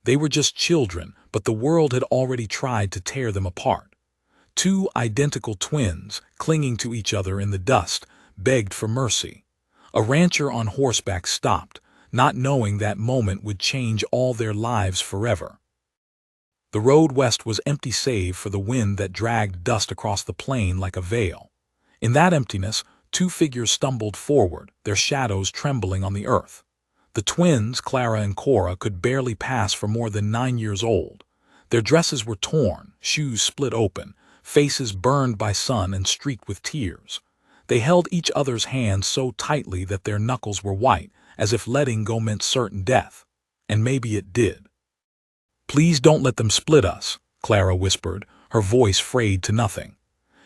They were just children, but the world had already tried to tear them apart. Two identical twins, clinging to each other in the dust, begged for mercy. A rancher on horseback stopped, not knowing that moment would change all their lives forever. The road west was empty save for the wind that dragged dust across the plain like a veil. In that emptiness, two figures stumbled forward, their shadows trembling on the earth. The twins, Clara and Cora, could barely pass for more than 9 years old. Their dresses were torn, shoes split open, faces burned by sun and streaked with tears. They held each other's hands so tightly that their knuckles were white, as if letting go meant certain death. And maybe it did. "Please don't let them split us," Clara whispered, her voice frayed to nothing.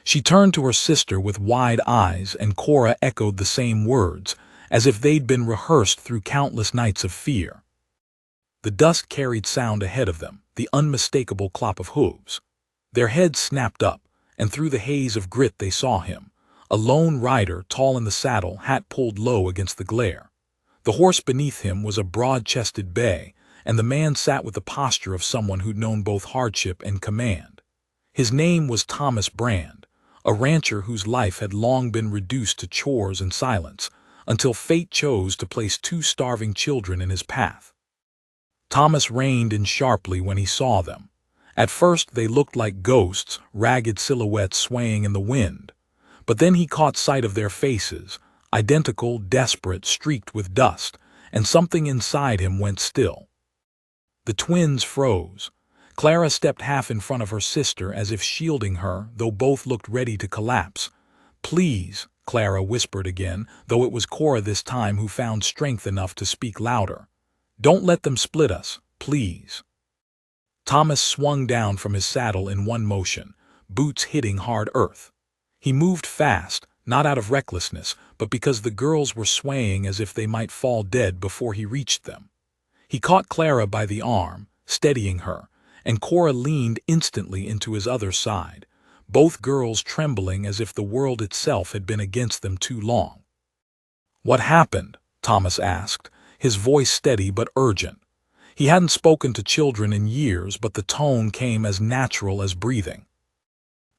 She turned to her sister with wide eyes, and Cora echoed the same words, as if they'd been rehearsed through countless nights of fear. The dust carried sound ahead of them, the unmistakable clop of hooves. Their heads snapped up, and through the haze of grit they saw him, a lone rider, tall in the saddle, hat pulled low against the glare. The horse beneath him was a broad-chested bay, and the man sat with the posture of someone who'd known both hardship and command. His name was Thomas Brand, a rancher whose life had long been reduced to chores and silence, until fate chose to place two starving children in his path. Thomas reined in sharply when he saw them. At first they looked like ghosts, ragged silhouettes swaying in the wind. But then he caught sight of their faces, identical, desperate, streaked with dust, and something inside him went still. The twins froze. Clara stepped half in front of her sister as if shielding her, though both looked ready to collapse. "Please," Clara whispered again, though it was Cora this time who found strength enough to speak louder. "Don't let them split us, please." Thomas swung down from his saddle in one motion, boots hitting hard earth. He moved fast, not out of recklessness, but because the girls were swaying as if they might fall dead before he reached them. He caught Clara by the arm, steadying her, and Cora leaned instantly into his other side, both girls trembling as if the world itself had been against them too long. "What happened?" Thomas asked, his voice steady but urgent. He hadn't spoken to children in years, but the tone came as natural as breathing.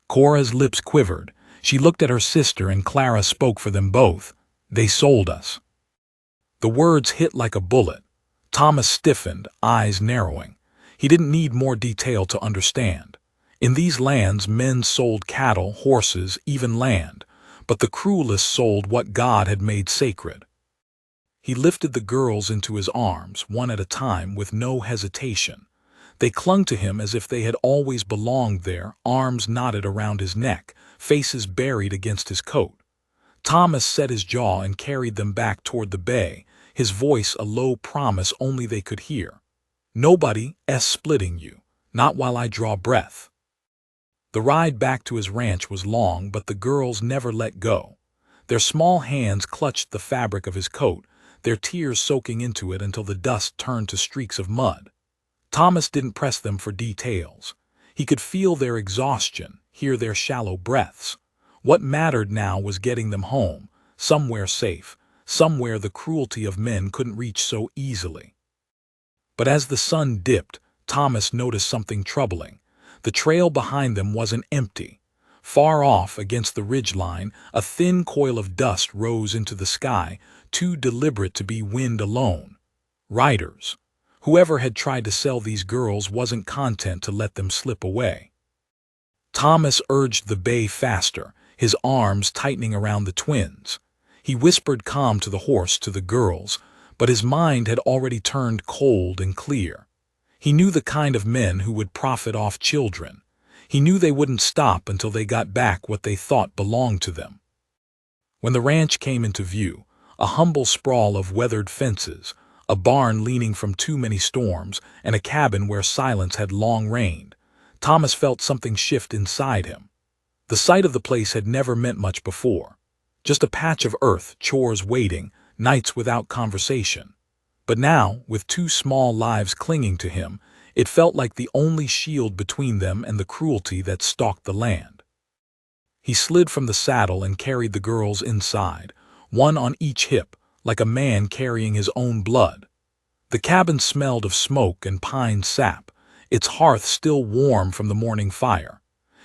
Cora's lips quivered. She looked at her sister, and Clara spoke for them both. "They sold us." The words hit like a bullet. Thomas stiffened, eyes narrowing. He didn't need more detail to understand. In these lands, men sold cattle, horses, even land, but the cruelest sold what God had made sacred. He lifted the girls into his arms, one at a time, with no hesitation. They clung to him as if they had always belonged there, arms knotted around his neck, faces buried against his coat. Thomas set his jaw and carried them back toward the bay, his voice a low promise only they could hear. "Nobody's splitting you, not while I draw breath." The ride back to his ranch was long, but the girls never let go. Their small hands clutched the fabric of his coat, their tears soaking into it until the dust turned to streaks of mud. Thomas didn't press them for details. He could feel their exhaustion, hear their shallow breaths. What mattered now was getting them home, somewhere safe, somewhere the cruelty of men couldn't reach so easily. But as the sun dipped, Thomas noticed something troubling. The trail behind them wasn't empty. Far off, against the ridgeline, a thin coil of dust rose into the sky, too deliberate to be wind alone. Riders. Whoever had tried to sell these girls wasn't content to let them slip away. Thomas urged the bay faster, his arms tightening around the twins. He whispered calm to the horse, to the girls, but his mind had already turned cold and clear. He knew the kind of men who would profit off children. He knew they wouldn't stop until they got back what they thought belonged to them. When the ranch came into view, a humble sprawl of weathered fences, a barn leaning from too many storms, and a cabin where silence had long reigned, Thomas felt something shift inside him. The sight of the place had never meant much before. Just a patch of earth, chores waiting, nights without conversation. But now, with two small lives clinging to him, it felt like the only shield between them and the cruelty that stalked the land. He slid from the saddle and carried the girls inside, one on each hip, like a man carrying his own blood. The cabin smelled of smoke and pine sap, its hearth still warm from the morning fire.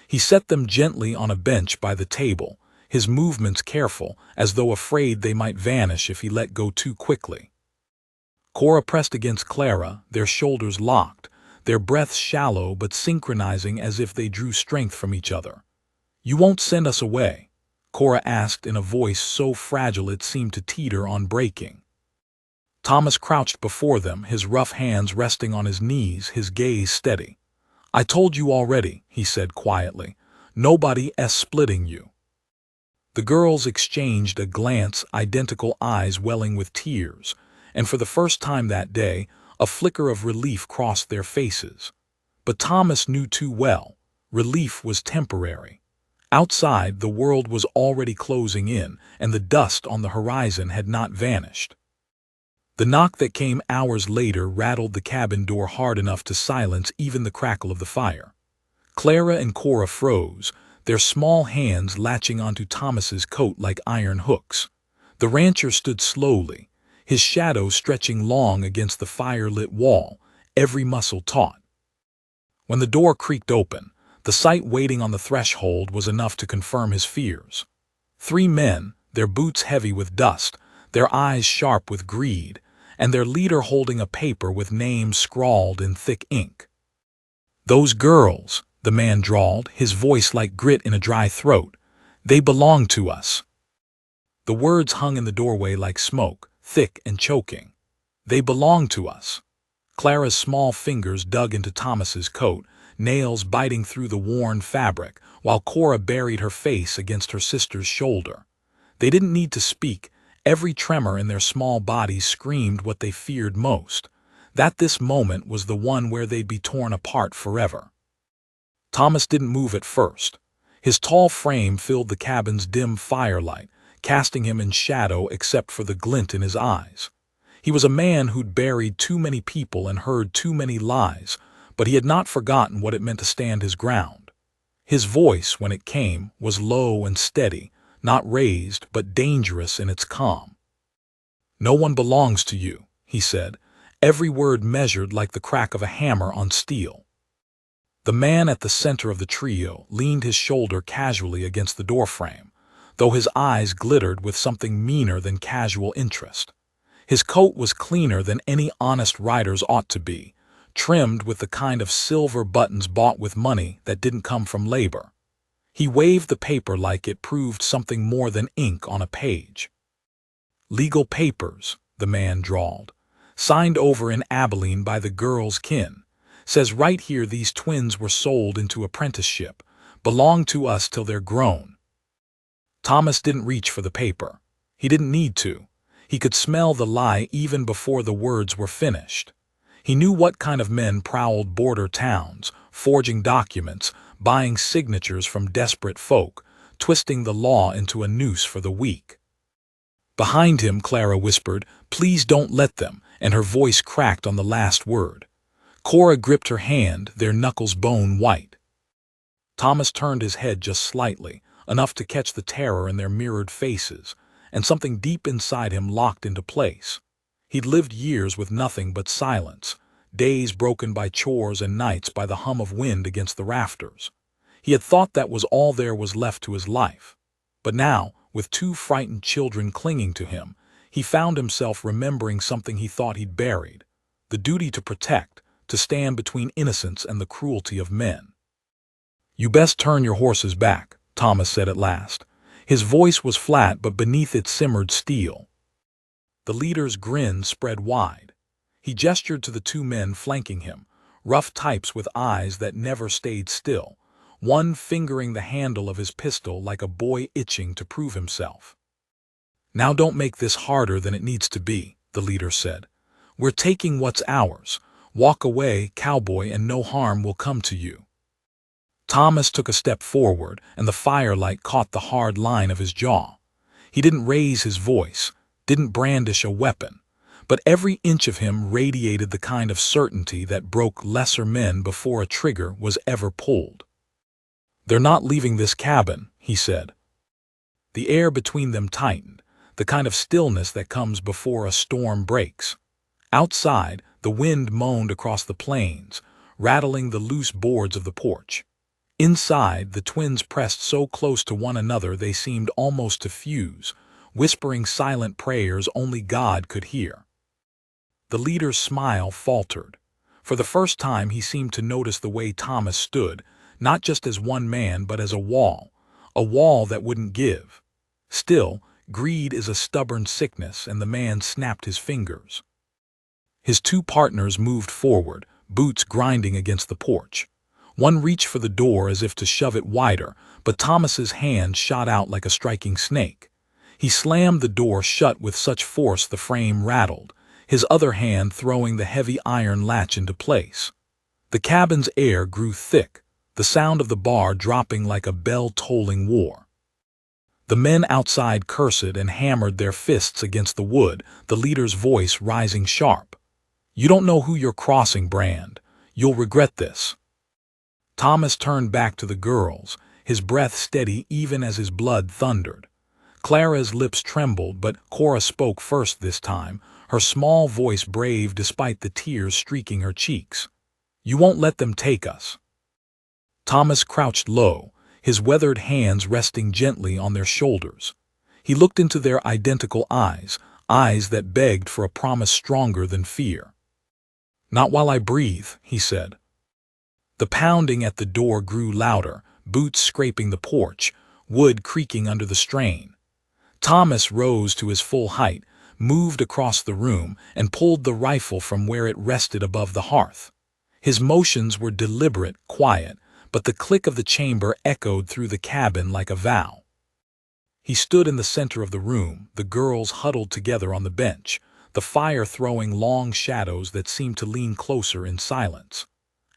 He set them gently on a bench by the table, his movements careful, as though afraid they might vanish if he let go too quickly. Cora pressed against Clara, their shoulders locked, their breaths shallow but synchronizing as if they drew strength from each other. "You won't send us away?" Cora asked in a voice so fragile it seemed to teeter on breaking. Thomas crouched before them, his rough hands resting on his knees, his gaze steady. "I told you already," he said quietly. "Nobody splitting you." The girls exchanged a glance, identical eyes welling with tears, and for the first time that day, a flicker of relief crossed their faces. But Thomas knew too well, relief was temporary. Outside, the world was already closing in, and the dust on the horizon had not vanished. The knock that came hours later rattled the cabin door hard enough to silence even the crackle of the fire. Clara and Cora froze, their small hands latching onto Thomas's coat like iron hooks. The rancher stood slowly, his shadow stretching long against the fire-lit wall, every muscle taut. When the door creaked open, the sight waiting on the threshold was enough to confirm his fears. 3 men, their boots heavy with dust, their eyes sharp with greed, and their leader holding a paper with names scrawled in thick ink. "Those girls," the man drawled, his voice like grit in a dry throat, "they belong to us." The words hung in the doorway like smoke, thick and choking. "They belong to us." Clara's small fingers dug into Thomas's coat, nails biting through the worn fabric, while Cora buried her face against her sister's shoulder. They didn't need to speak. Every tremor in their small bodies screamed what they feared most, that this moment was the one where they'd be torn apart forever. Thomas didn't move at first. His tall frame filled the cabin's dim firelight, casting him in shadow except for the glint in his eyes. He was a man who'd buried too many people and heard too many lies, but he had not forgotten what it meant to stand his ground. His voice, when it came, was low and steady, not raised but dangerous in its calm. "No one belongs to you," he said, every word measured like the crack of a hammer on steel. The man at the center of the trio leaned his shoulder casually against the doorframe, though his eyes glittered with something meaner than casual interest. His coat was cleaner than any honest rider's ought to be, trimmed with the kind of silver buttons bought with money that didn't come from labor. He waved the paper like it proved something more than ink on a page. "Legal papers," the man drawled, "signed over in Abilene by the girl's kin. Says right here these twins were sold into apprenticeship, belong to us till they're grown." Thomas didn't reach for the paper. He didn't need to. He could smell the lie even before the words were finished. He knew what kind of men prowled border towns, forging documents, buying signatures from desperate folk, twisting the law into a noose for the weak. Behind him, Clara whispered, "Please don't let them," and her voice cracked on the last word. Cora gripped her hand, their knuckles bone white. Thomas turned his head just slightly, enough to catch the terror in their mirrored faces, and something deep inside him locked into place. He'd lived years with nothing but silence, days broken by chores and nights by the hum of wind against the rafters. He had thought that was all there was left to his life. But now, with 2 frightened children clinging to him, he found himself remembering something he thought he'd buried: the duty to protect, to stand between innocence and the cruelty of men. "You best turn your horses back," Thomas said at last. His voice was flat, but beneath it simmered steel. The leader's grin spread wide. He gestured to the 2 men flanking him, rough types with eyes that never stayed still, one fingering the handle of his pistol like a boy itching to prove himself. "Now don't make this harder than it needs to be," the leader said. "We're taking what's ours. Walk away, cowboy, and no harm will come to you." Thomas took a step forward, and the firelight caught the hard line of his jaw. He didn't raise his voice, didn't brandish a weapon, but every inch of him radiated the kind of certainty that broke lesser men before a trigger was ever pulled. "They're not leaving this cabin," he said. The air between them tightened, the kind of stillness that comes before a storm breaks. Outside, the wind moaned across the plains, rattling the loose boards of the porch. Inside, the twins pressed so close to one another they seemed almost to fuse, whispering silent prayers only God could hear. The leader's smile faltered. For the first time he seemed to notice the way Thomas stood, not just as one man but as a wall that wouldn't give. Still, greed is a stubborn sickness, and the man snapped his fingers. His two partners moved forward, boots grinding against the porch. One reached for the door as if to shove it wider, but Thomas's hand shot out like a striking snake. He slammed the door shut with such force the frame rattled, his other hand throwing the heavy iron latch into place. The cabin's air grew thick, the sound of the bar dropping like a bell-tolling war. The men outside cursed and hammered their fists against the wood, the leader's voice rising sharp. "You don't know who you're crossing, Brand. You'll regret this." Thomas turned back to the girls, his breath steady even as his blood thundered. Clara's lips trembled, but Cora spoke first this time, her small voice brave despite the tears streaking her cheeks. "You won't let them take us." Thomas crouched low, his weathered hands resting gently on their shoulders. He looked into their identical eyes, eyes that begged for a promise stronger than fear. "Not while I breathe," he said. The pounding at the door grew louder, boots scraping the porch, wood creaking under the strain. Thomas rose to his full height, moved across the room, and pulled the rifle from where it rested above the hearth. His motions were deliberate, quiet, but the click of the chamber echoed through the cabin like a vow. He stood in the center of the room, the girls huddled together on the bench, the fire throwing long shadows that seemed to lean closer in silence.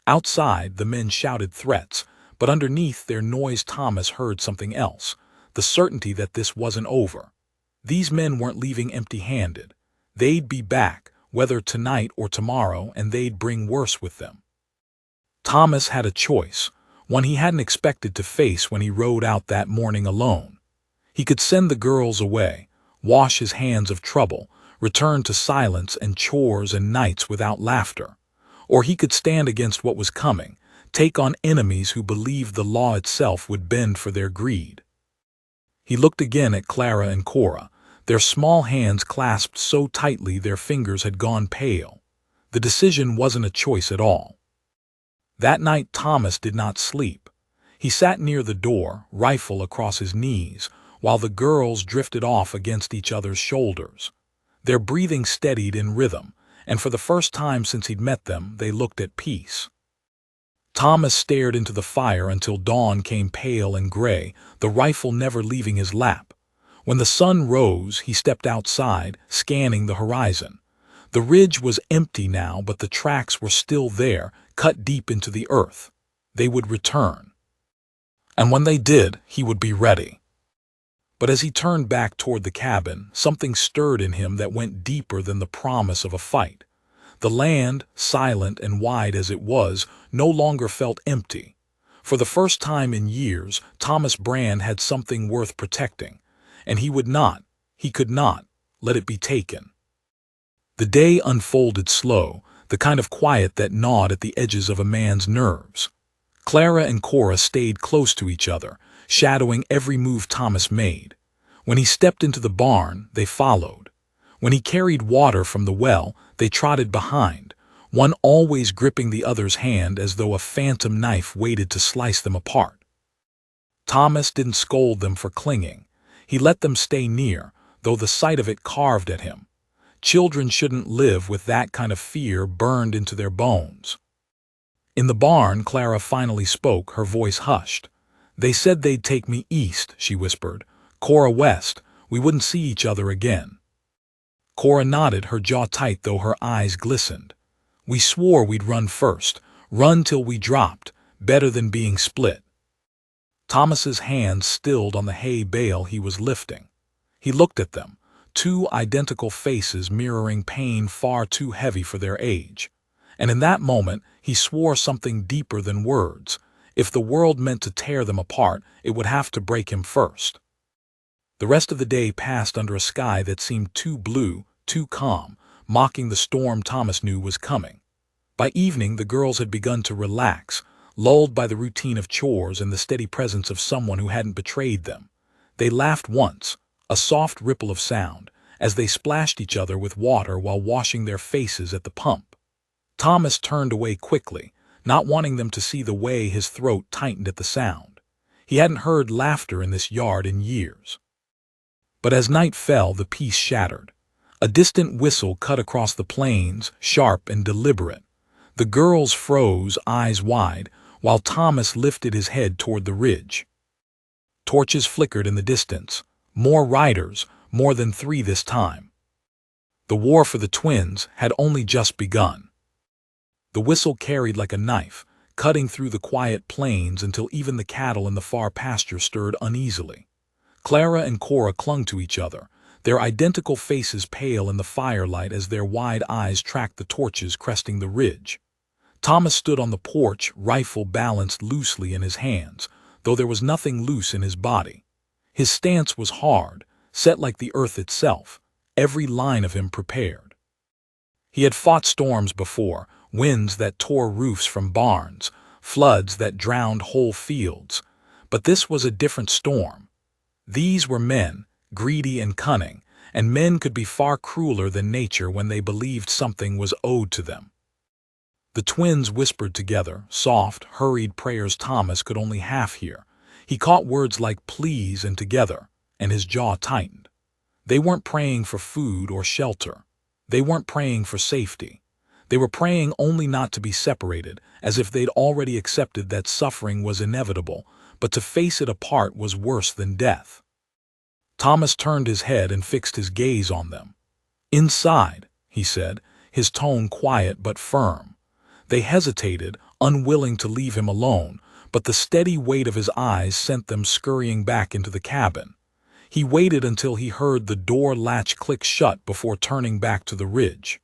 Outside, the men shouted threats, but underneath their noise Thomas heard something else, the certainty that this wasn't over. These men weren't leaving empty-handed. They'd be back, whether tonight or tomorrow, and they'd bring worse with them. Thomas had a choice, one he hadn't expected to face when he rode out that morning alone. He could send the girls away, wash his hands of trouble, return to silence and chores and nights without laughter. Or he could stand against what was coming, take on enemies who believed the law itself would bend for their greed. He looked again at Clara and Cora, their small hands clasped so tightly their fingers had gone pale. The decision wasn't a choice at all. That night Thomas did not sleep. He sat near the door, rifle across his knees, while the girls drifted off against each other's shoulders. Their breathing steadied in rhythm, and for the first time since he'd met them, they looked at peace. Thomas stared into the fire until dawn came pale and gray, the rifle never leaving his lap. When the sun rose, he stepped outside, scanning the horizon. The ridge was empty now, but the tracks were still there, cut deep into the earth. They would return. And when they did, he would be ready. But as he turned back toward the cabin, something stirred in him that went deeper than the promise of a fight. The land, silent and wide as it was, no longer felt empty. For the first time in years, Thomas Brand had something worth protecting, and he could not, let it be taken. The day unfolded slow, the kind of quiet that gnawed at the edges of a man's nerves. Clara and Cora stayed close to each other, shadowing every move Thomas made. When he stepped into the barn, they followed. When he carried water from the well, they trotted behind, one always gripping the other's hand as though a phantom knife waited to slice them apart. Thomas didn't scold them for clinging. He let them stay near, though the sight of it carved at him. Children shouldn't live with that kind of fear burned into their bones. In the barn, Clara finally spoke, her voice hushed. "They said they'd take me east," she whispered. "Cora west. We wouldn't see each other again." Cora nodded, her jaw tight though her eyes glistened. "We swore we'd run first, run till we dropped, better than being split." Thomas's hands stilled on the hay bale he was lifting. He looked at them, two identical faces mirroring pain far too heavy for their age. And in that moment, he swore something deeper than words. If the world meant to tear them apart, it would have to break him first. The rest of the day passed under a sky that seemed too blue, too calm, mocking the storm Thomas knew was coming. By evening, the girls had begun to relax, lulled by the routine of chores and the steady presence of someone who hadn't betrayed them. They laughed once, a soft ripple of sound, as they splashed each other with water while washing their faces at the pump. Thomas turned away quickly, not wanting them to see the way his throat tightened at the sound. He hadn't heard laughter in this yard in years. But as night fell, the peace shattered. A distant whistle cut across the plains, sharp and deliberate. The girls froze, eyes wide, while Thomas lifted his head toward the ridge. Torches flickered in the distance. More riders, more than 3 this time. The war for the twins had only just begun. The whistle carried like a knife, cutting through the quiet plains until even the cattle in the far pasture stirred uneasily. Clara and Cora clung to each other, their identical faces pale in the firelight as their wide eyes tracked the torches cresting the ridge. Thomas stood on the porch, rifle balanced loosely in his hands, though there was nothing loose in his body. His stance was hard, set like the earth itself, every line of him prepared. He had fought storms before, winds that tore roofs from barns, floods that drowned whole fields. But this was a different storm. These were men, greedy and cunning, and men could be far crueler than nature when they believed something was owed to them. The twins whispered together, soft, hurried prayers Thomas could only half hear. He caught words like please and together, and his jaw tightened. They weren't praying for food or shelter. They weren't praying for safety. They were praying only not to be separated, as if they'd already accepted that suffering was inevitable, but to face it apart was worse than death. Thomas turned his head and fixed his gaze on them. "Inside," he said, his tone quiet but firm. They hesitated, unwilling to leave him alone, but the steady weight of his eyes sent them scurrying back into the cabin. He waited until he heard the door latch click shut before turning back to the ridge.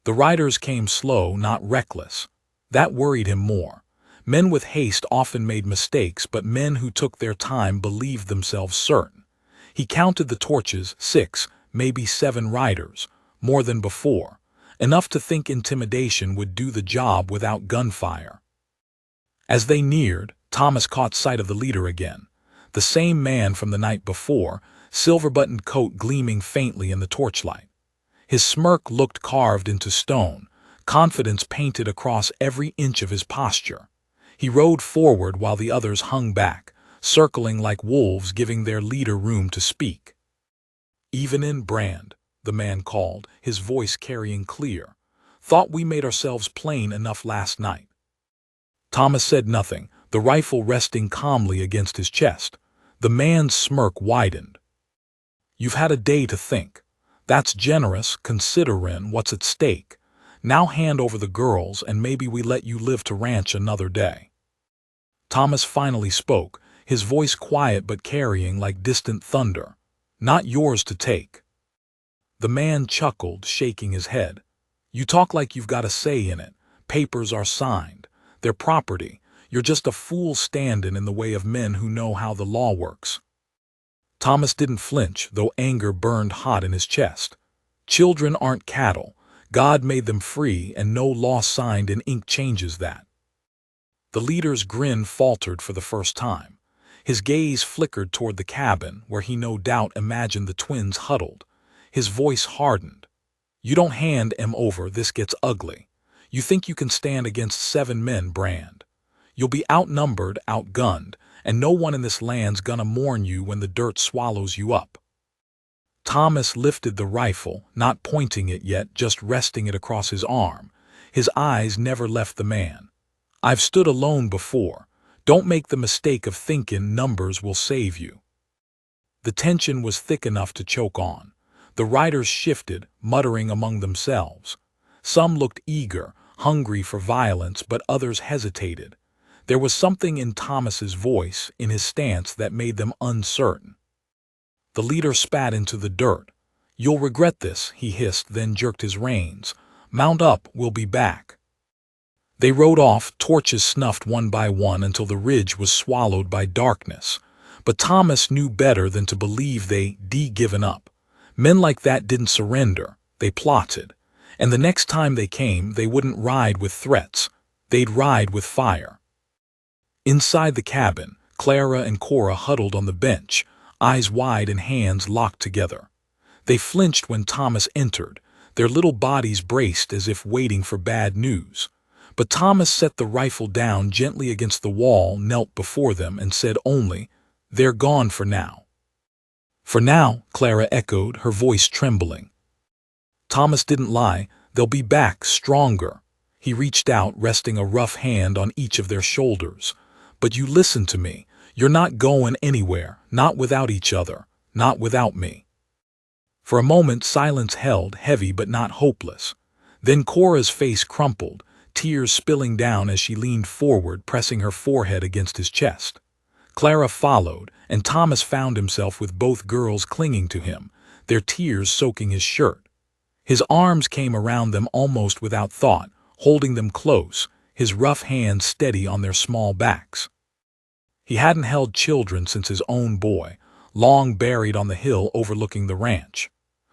The riders came slow, not reckless. That worried him more. Men with haste often made mistakes, but men who took their time believed themselves certain. He counted the torches, 6, maybe 7 riders, more than before, enough to think intimidation would do the job without gunfire. As they neared, Thomas caught sight of the leader again, the same man from the night before, silver-buttoned coat gleaming faintly in the torchlight. His smirk looked carved into stone, confidence painted across every inch of his posture. He rode forward while the others hung back, circling like wolves, giving their leader room to speak. "Even in Brand," the man called, his voice carrying clear. "Thought we made ourselves plain enough last night." Thomas said nothing, the rifle resting calmly against his chest. The man's smirk widened. "You've had a day to think. That's generous, considering what's at stake. Now hand over the girls, and maybe we let you live to ranch another day." Thomas finally spoke, his voice quiet but carrying like distant thunder. "Not yours to take." The man chuckled, shaking his head. "You talk like you've got a say in it. Papers are signed. They're property. You're just a fool standing in the way of men who know how the law works." Thomas didn't flinch, though anger burned hot in his chest. Children aren't cattle. God made them free, and no law signed in ink changes that. The leader's grin faltered for the first time. His gaze flickered toward the cabin, where he no doubt imagined the twins huddled. His voice hardened. "You don't hand 'em over, this gets ugly. You think you can stand against 7 men, Brand. You'll be outnumbered, outgunned, and no one in this land's gonna mourn you when the dirt swallows you up." Thomas lifted the rifle, not pointing it yet, just resting it across his arm. His eyes never left the man. "I've stood alone before. Don't make the mistake of thinking numbers will save you." The tension was thick enough to choke on. The riders shifted, muttering among themselves. Some looked eager, hungry for violence, but others hesitated. There was something in Thomas's voice, in his stance, that made them uncertain. The leader spat into the dirt. "You'll regret this," he hissed, then jerked his reins. "Mount up, we'll be back." They rode off, torches snuffed one by one until the ridge was swallowed by darkness. But Thomas knew better than to believe they'd given up. Men like that didn't surrender. They plotted. And the next time they came, they wouldn't ride with threats. They'd ride with fire. Inside the cabin, Clara and Cora huddled on the bench, eyes wide and hands locked together. They flinched when Thomas entered, their little bodies braced as if waiting for bad news. But Thomas set the rifle down gently against the wall, knelt before them, and said only, "They're gone for now." "For now," Clara echoed, her voice trembling. Thomas didn't lie. "They'll be back, stronger." He reached out, resting a rough hand on each of their shoulders. "But you listen to me. You're not going anywhere, not without each other, not without me." For a moment silence held, heavy but not hopeless. Then Cora's face crumpled, tears spilling down as she leaned forward, pressing her forehead against his chest. Clara followed, and Thomas found himself with both girls clinging to him, their tears soaking his shirt. His arms came around them almost without thought, holding them close, his rough hands steady on their small backs. He hadn't held children since his own boy, long buried on the hill overlooking the ranch.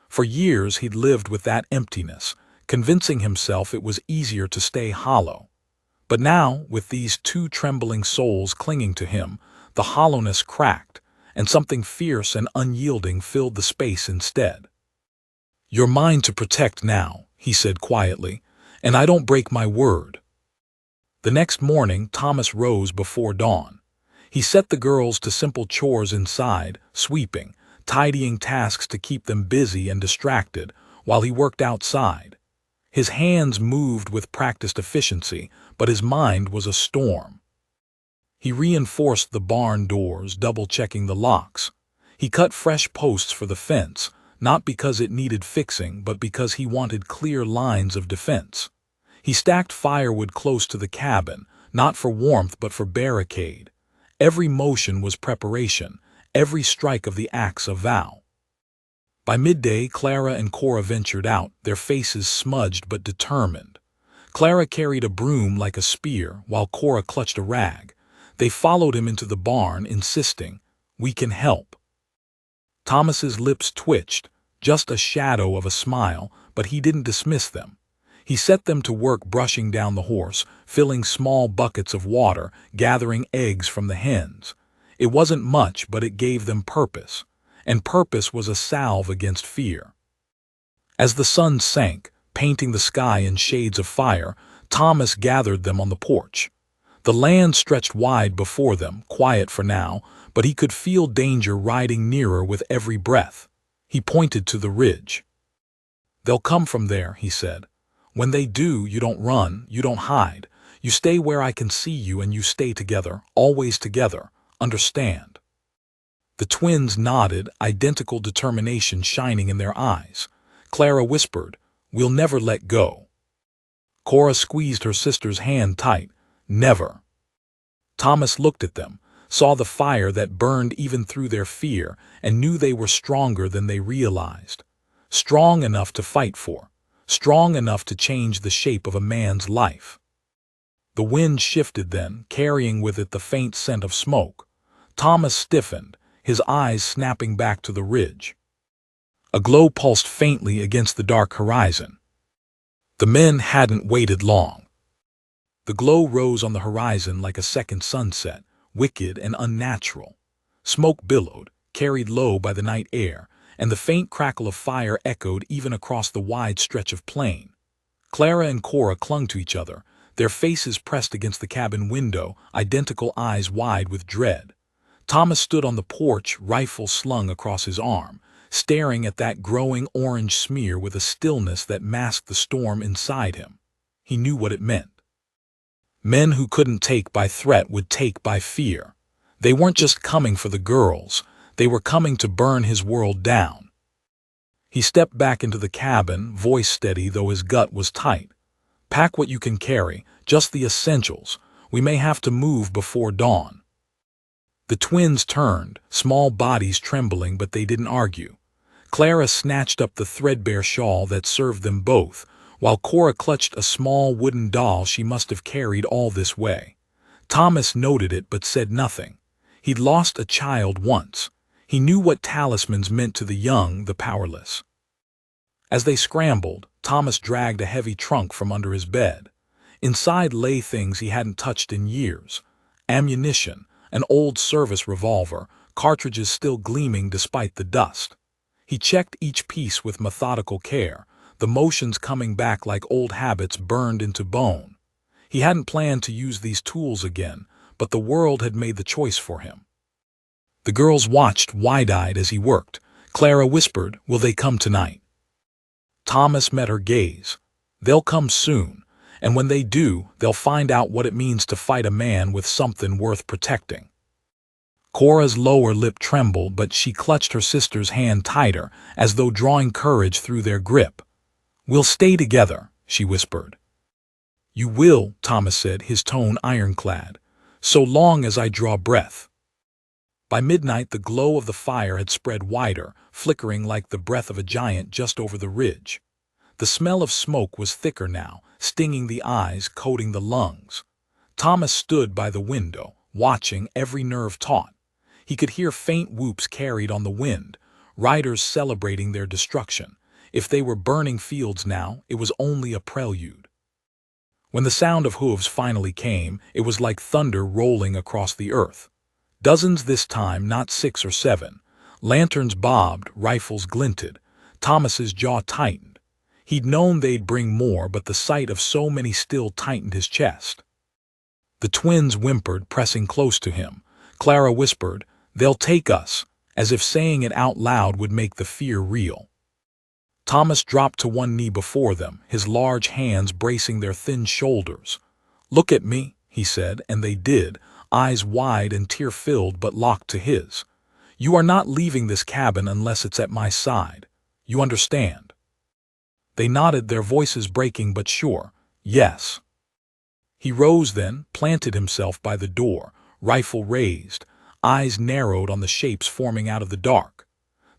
For years he'd lived with that emptiness, convincing himself it was easier to stay hollow. But now, with these two trembling souls clinging to him, the hollowness cracked, and something fierce and unyielding filled the space instead. "You're mine to protect now," he said quietly, "and I don't break my word." The next morning, Thomas rose before dawn. He set the girls to simple chores inside, sweeping, tidying tasks to keep them busy and distracted, while he worked outside. His hands moved with practiced efficiency, but his mind was a storm. He reinforced the barn doors, double-checking the locks. He cut fresh posts for the fence, not because it needed fixing, but because he wanted clear lines of defense. He stacked firewood close to the cabin, not for warmth but for barricade. Every motion was preparation, every strike of the axe a vow. By midday, Clara and Cora ventured out, their faces smudged but determined. Clara carried a broom like a spear, while Cora clutched a rag. They followed him into the barn, insisting, "We can help." Thomas's lips twitched, just a shadow of a smile, but he didn't dismiss them. He set them to work brushing down the horse, filling small buckets of water, gathering eggs from the hens. It wasn't much, but it gave them purpose, and purpose was a salve against fear. As the sun sank, painting the sky in shades of fire, Thomas gathered them on the porch. The land stretched wide before them, quiet for now, but he could feel danger riding nearer with every breath. He pointed to the ridge. "They'll come from there," he said. "When they do, you don't run, you don't hide. You stay where I can see you, and you stay together, always together. Understand?" The twins nodded, identical determination shining in their eyes. Clara whispered, "We'll never let go." Cora squeezed her sister's hand tight. "Never." Thomas looked at them, saw the fire that burned even through their fear, and knew they were stronger than they realized. Strong enough to fight for, strong enough to change the shape of a man's life. The wind shifted then, carrying with it the faint scent of smoke. Thomas stiffened, his eyes snapping back to the ridge. A glow pulsed faintly against the dark horizon. The men hadn't waited long. The glow rose on the horizon like a second sunset, wicked and unnatural. Smoke billowed, carried low by the night air, and the faint crackle of fire echoed even across the wide stretch of plain. Clara and Cora clung to each other, their faces pressed against the cabin window, identical eyes wide with dread. Thomas stood on the porch, rifle slung across his arm, staring at that growing orange smear with a stillness that masked the storm inside him. He knew what it meant. Men who couldn't take by threat would take by fear. They weren't just coming for the girls, they were coming to burn his world down. He stepped back into the cabin, voice steady though his gut was tight. "Pack what you can carry, just the essentials. We may have to move before dawn." The twins turned, small bodies trembling, but they didn't argue. Clara snatched up the threadbare shawl that served them both, while Cora clutched a small wooden doll she must have carried all this way. Thomas noted it but said nothing. He'd lost a child once. He knew what talismans meant to the young, the powerless. As they scrambled, Thomas dragged a heavy trunk from under his bed. Inside lay things he hadn't touched in years: ammunition, an old service revolver, cartridges still gleaming despite the dust. He checked each piece with methodical care, the motions coming back like old habits burned into bone. He hadn't planned to use these tools again, but the world had made the choice for him. The girls watched wide-eyed as he worked. Clara whispered, "Will they come tonight?" Thomas met her gaze. "They'll come soon, and when they do, they'll find out what it means to fight a man with something worth protecting." Cora's lower lip trembled, but she clutched her sister's hand tighter, as though drawing courage through their grip. "We'll stay together," she whispered. "You will," Thomas said, his tone ironclad, "so long as I draw breath." By midnight the glow of the fire had spread wider, flickering like the breath of a giant just over the ridge. The smell of smoke was thicker now, stinging the eyes, coating the lungs. Thomas stood by the window, watching, every nerve taut. He could hear faint whoops carried on the wind, riders celebrating their destruction. If they were burning fields now, it was only a prelude. When the sound of hooves finally came, it was like thunder rolling across the earth. Dozens this time, not 6 or 7. Lanterns bobbed, rifles glinted. Thomas's jaw tightened. He'd known they'd bring more, but the sight of so many still tightened his chest. The twins whimpered, pressing close to him. Clara whispered, "They'll take us," as if saying it out loud would make the fear real. Thomas dropped to one knee before them, his large hands bracing their thin shoulders. "Look at me," he said, and they did, eyes wide and tear-filled but locked to his. "You are not leaving this cabin unless it's at my side. You understand?" They nodded, their voices breaking but sure. "Yes." He rose then, planted himself by the door, rifle raised, eyes narrowed on the shapes forming out of the dark.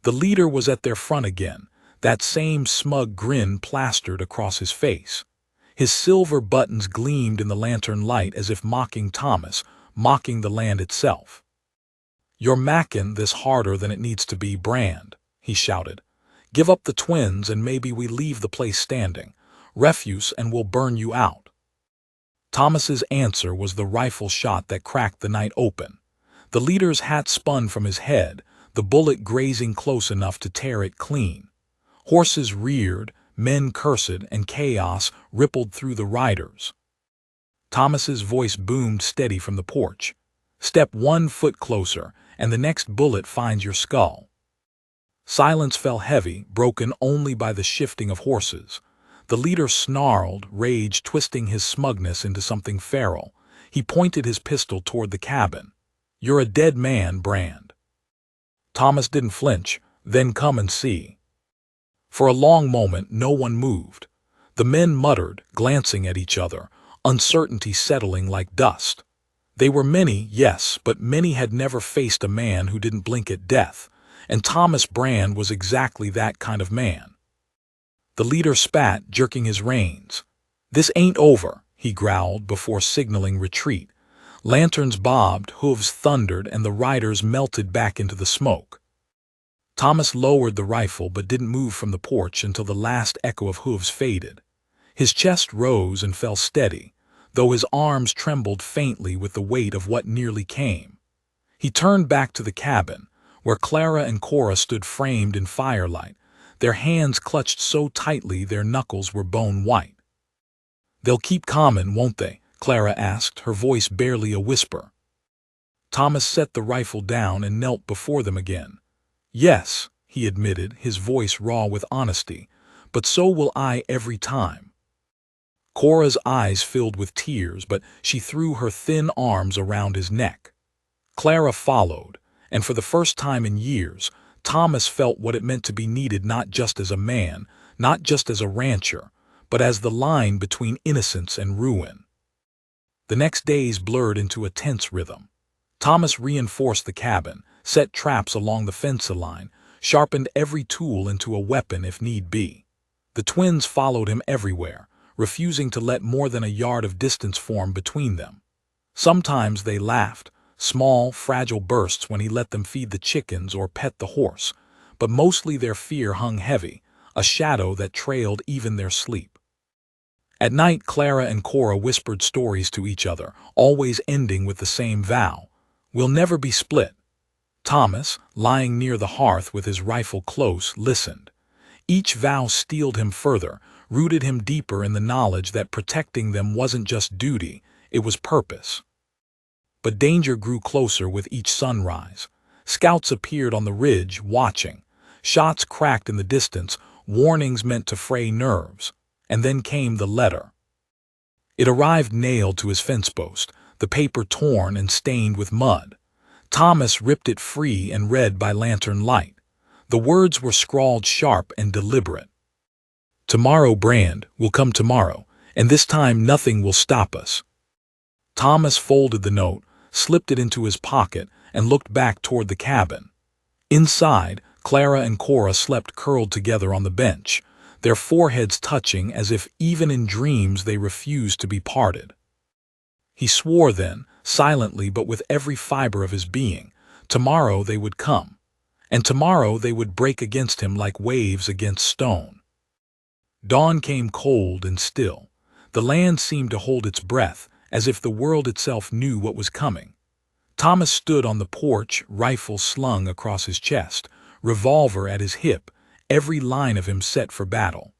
The leader was at their front again, that same smug grin plastered across his face. His silver buttons gleamed in the lantern light as if mocking Thomas, mocking the land itself. "You're macking this harder than it needs to be, Brand," he shouted. "Give up the twins and maybe we leave the place standing. Refuse and we'll burn you out." Thomas's answer was the rifle shot that cracked the night open. The leader's hat spun from his head, the bullet grazing close enough to tear it clean. Horses reared, men cursed, and chaos rippled through the riders. Thomas's voice boomed steady from the porch. "Step 1 foot closer, and the next bullet finds your skull." Silence fell heavy, broken only by the shifting of horses. The leader snarled, rage twisting his smugness into something feral. He pointed his pistol toward the cabin. "You're a dead man, Brand." Thomas didn't flinch. "Then come and see." For a long moment no one moved. The men muttered, glancing at each other, uncertainty settling like dust. They were many, yes, but many had never faced a man who didn't blink at death, and Thomas Brand was exactly that kind of man. The leader spat, jerking his reins. "This ain't over," he growled before signaling retreat. Lanterns bobbed, hooves thundered, and the riders melted back into the smoke. Thomas lowered the rifle but didn't move from the porch until the last echo of hooves faded. His chest rose and fell steady, though his arms trembled faintly with the weight of what nearly came. He turned back to the cabin, where Clara and Cora stood framed in firelight, their hands clutched so tightly their knuckles were bone white. "They'll keep comin', won't they?" Clara asked, her voice barely a whisper. Thomas set the rifle down and knelt before them again. "Yes," he admitted, his voice raw with honesty, "but so will I every time." Cora's eyes filled with tears, but she threw her thin arms around his neck. Clara followed, and for the first time in years, Thomas felt what it meant to be needed not just as a man, not just as a rancher, but as the line between innocence and ruin. The next days blurred into a tense rhythm. Thomas reinforced the cabin, set traps along the fence line, sharpened every tool into a weapon if need be. The twins followed him everywhere, refusing to let more than a yard of distance form between them. Sometimes they laughed, small, fragile bursts when he let them feed the chickens or pet the horse, but mostly their fear hung heavy, a shadow that trailed even their sleep. At night, Clara and Cora whispered stories to each other, always ending with the same vow: "We'll never be split." Thomas, lying near the hearth with his rifle close, listened. Each vow steeled him further, rooted him deeper in the knowledge that protecting them wasn't just duty, it was purpose. But danger grew closer with each sunrise. Scouts appeared on the ridge, watching. Shots cracked in the distance, warnings meant to fray nerves. And then came the letter. It arrived nailed to his fence post, the paper torn and stained with mud. Thomas ripped it free and read by lantern light. The words were scrawled sharp and deliberate. "Tomorrow, Brand, will come tomorrow, and this time nothing will stop us." Thomas folded the note, slipped it into his pocket, and looked back toward the cabin. Inside, Clara and Cora slept curled together on the bench, their foreheads touching as if even in dreams they refused to be parted. He swore then, silently but with every fiber of his being, tomorrow they would come, and tomorrow they would break against him like waves against stone. Dawn came cold and still. The land seemed to hold its breath, as if the world itself knew what was coming. Thomas stood on the porch, rifle slung across his chest, revolver at his hip, every line of him set for battle.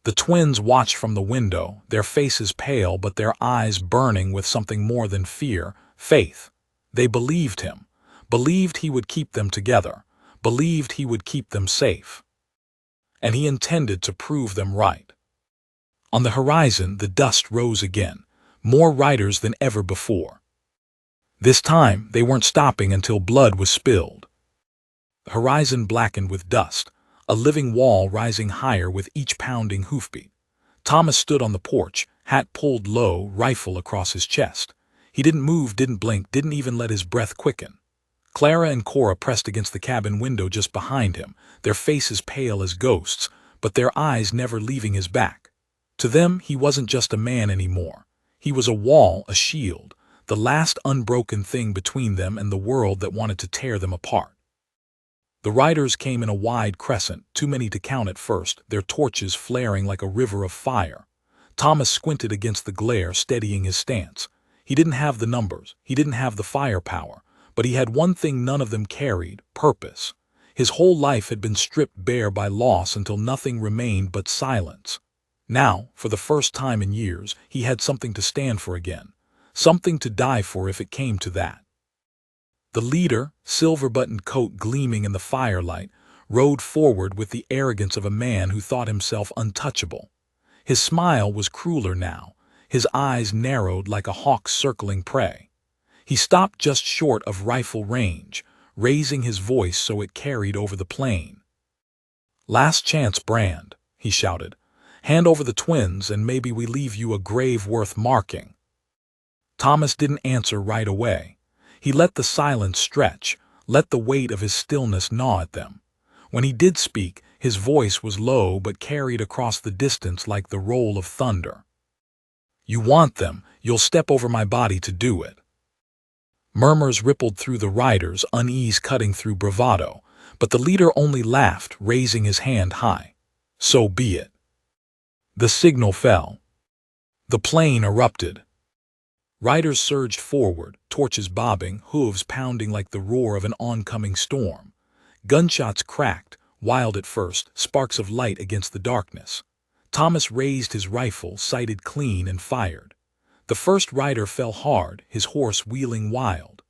The twins watched from the window, their faces pale but their eyes burning with something more than fear, faith. They believed him, believed he would keep them together, believed he would keep them safe. And he intended to prove them right. On the horizon, the dust rose again, more riders than ever before. This time, they weren't stopping until blood was spilled. The horizon blackened with dust, a living wall rising higher with each pounding hoofbeat. Thomas stood on the porch, hat pulled low, rifle across his chest. He didn't move, didn't blink, didn't even let his breath quicken. Clara and Cora pressed against the cabin window just behind him, their faces pale as ghosts, but their eyes never leaving his back. To them, he wasn't just a man anymore. He was a wall, a shield, the last unbroken thing between them and the world that wanted to tear them apart. The riders came in a wide crescent, too many to count at first, their torches flaring like a river of fire. Thomas squinted against the glare, steadying his stance. He didn't have the numbers, he didn't have the firepower, but he had one thing none of them carried: purpose. His whole life had been stripped bare by loss until nothing remained but silence. Now, for the first time in years, he had something to stand for again, something to die for if it came to that. The leader, silver-buttoned coat gleaming in the firelight, rode forward with the arrogance of a man who thought himself untouchable. His smile was crueler now, his eyes narrowed like a hawk circling prey. He stopped just short of rifle range, raising his voice so it carried over the plain. "Last chance, Brand," he shouted. "Hand over the twins and maybe we leave you a grave worth marking." Thomas didn't answer right away. He let the silence stretch, let the weight of his stillness gnaw at them. When he did speak, his voice was low but carried across the distance like the roll of thunder. "You want them, you'll step over my body to do it." Murmurs rippled through the riders, unease cutting through bravado, but the leader only laughed, raising his hand high. "So be it." The signal fell. The plain erupted. Riders surged forward, torches bobbing, hooves pounding like the roar of an oncoming storm. Gunshots cracked, wild at first, sparks of light against the darkness. Thomas raised his rifle, sighted clean, and fired. The first rider fell hard, his horse wheeling wild.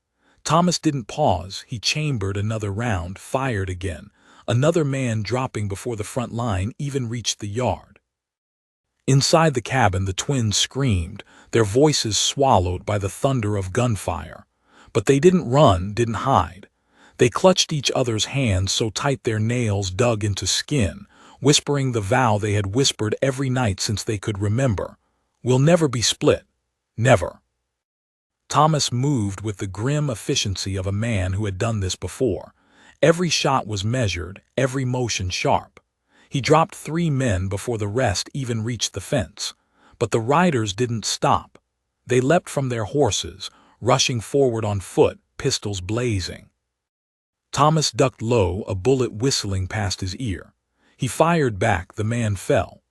Thomas didn't pause, he chambered another round, fired again. Another man dropping before the front line even reached the yard. Inside the cabin, the twins screamed, their voices swallowed by the thunder of gunfire. But they didn't run, didn't hide. They clutched each other's hands so tight their nails dug into skin, whispering the vow they had whispered every night since they could remember. "We'll never be split. Never." Thomas moved with the grim efficiency of a man who had done this before. Every shot was measured, every motion sharp. He dropped 3 men before the rest even reached the fence. But the riders didn't stop. They leapt from their horses, rushing forward on foot, pistols blazing. Thomas ducked low, a bullet whistling past his ear. He fired back, the man fell.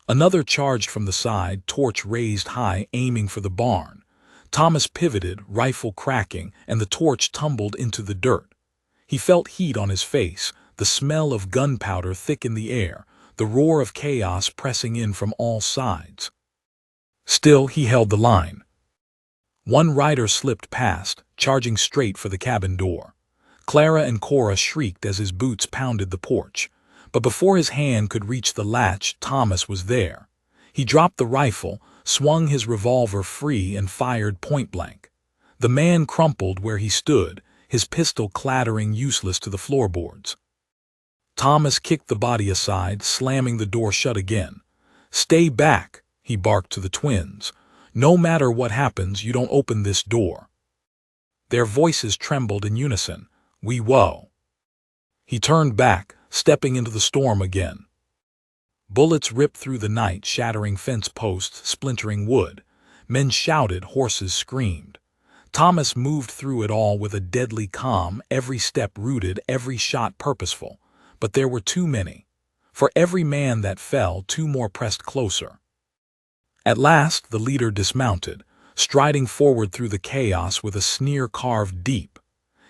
Another charged from the side, torch raised high, aiming for the barn. Thomas pivoted, rifle cracking, and the torch tumbled into the dirt. He felt heat on his face, the smell of gunpowder thick in the air, the roar of chaos pressing in from all sides. Still, he held the line. One rider slipped past, charging straight for the cabin door. Clara and Cora shrieked as his boots pounded the porch. But before his hand could reach the latch, Thomas was there. He dropped the rifle, swung his revolver free, and fired point-blank. The man crumpled where he stood, his pistol clattering useless to the floorboards. Thomas kicked the body aside, slamming the door shut again. "Stay back," he barked to the twins. "No matter what happens, you don't open this door." Their voices trembled in unison. "We whoa." He turned back, stepping into the storm again. Bullets ripped through the night, shattering fence posts, splintering wood. Men shouted, horses screamed. Thomas moved through it all with a deadly calm, every step rooted, every shot purposeful. But there were too many. For every man that fell, two more pressed closer. At last, the leader dismounted, striding forward through the chaos with a sneer carved deep.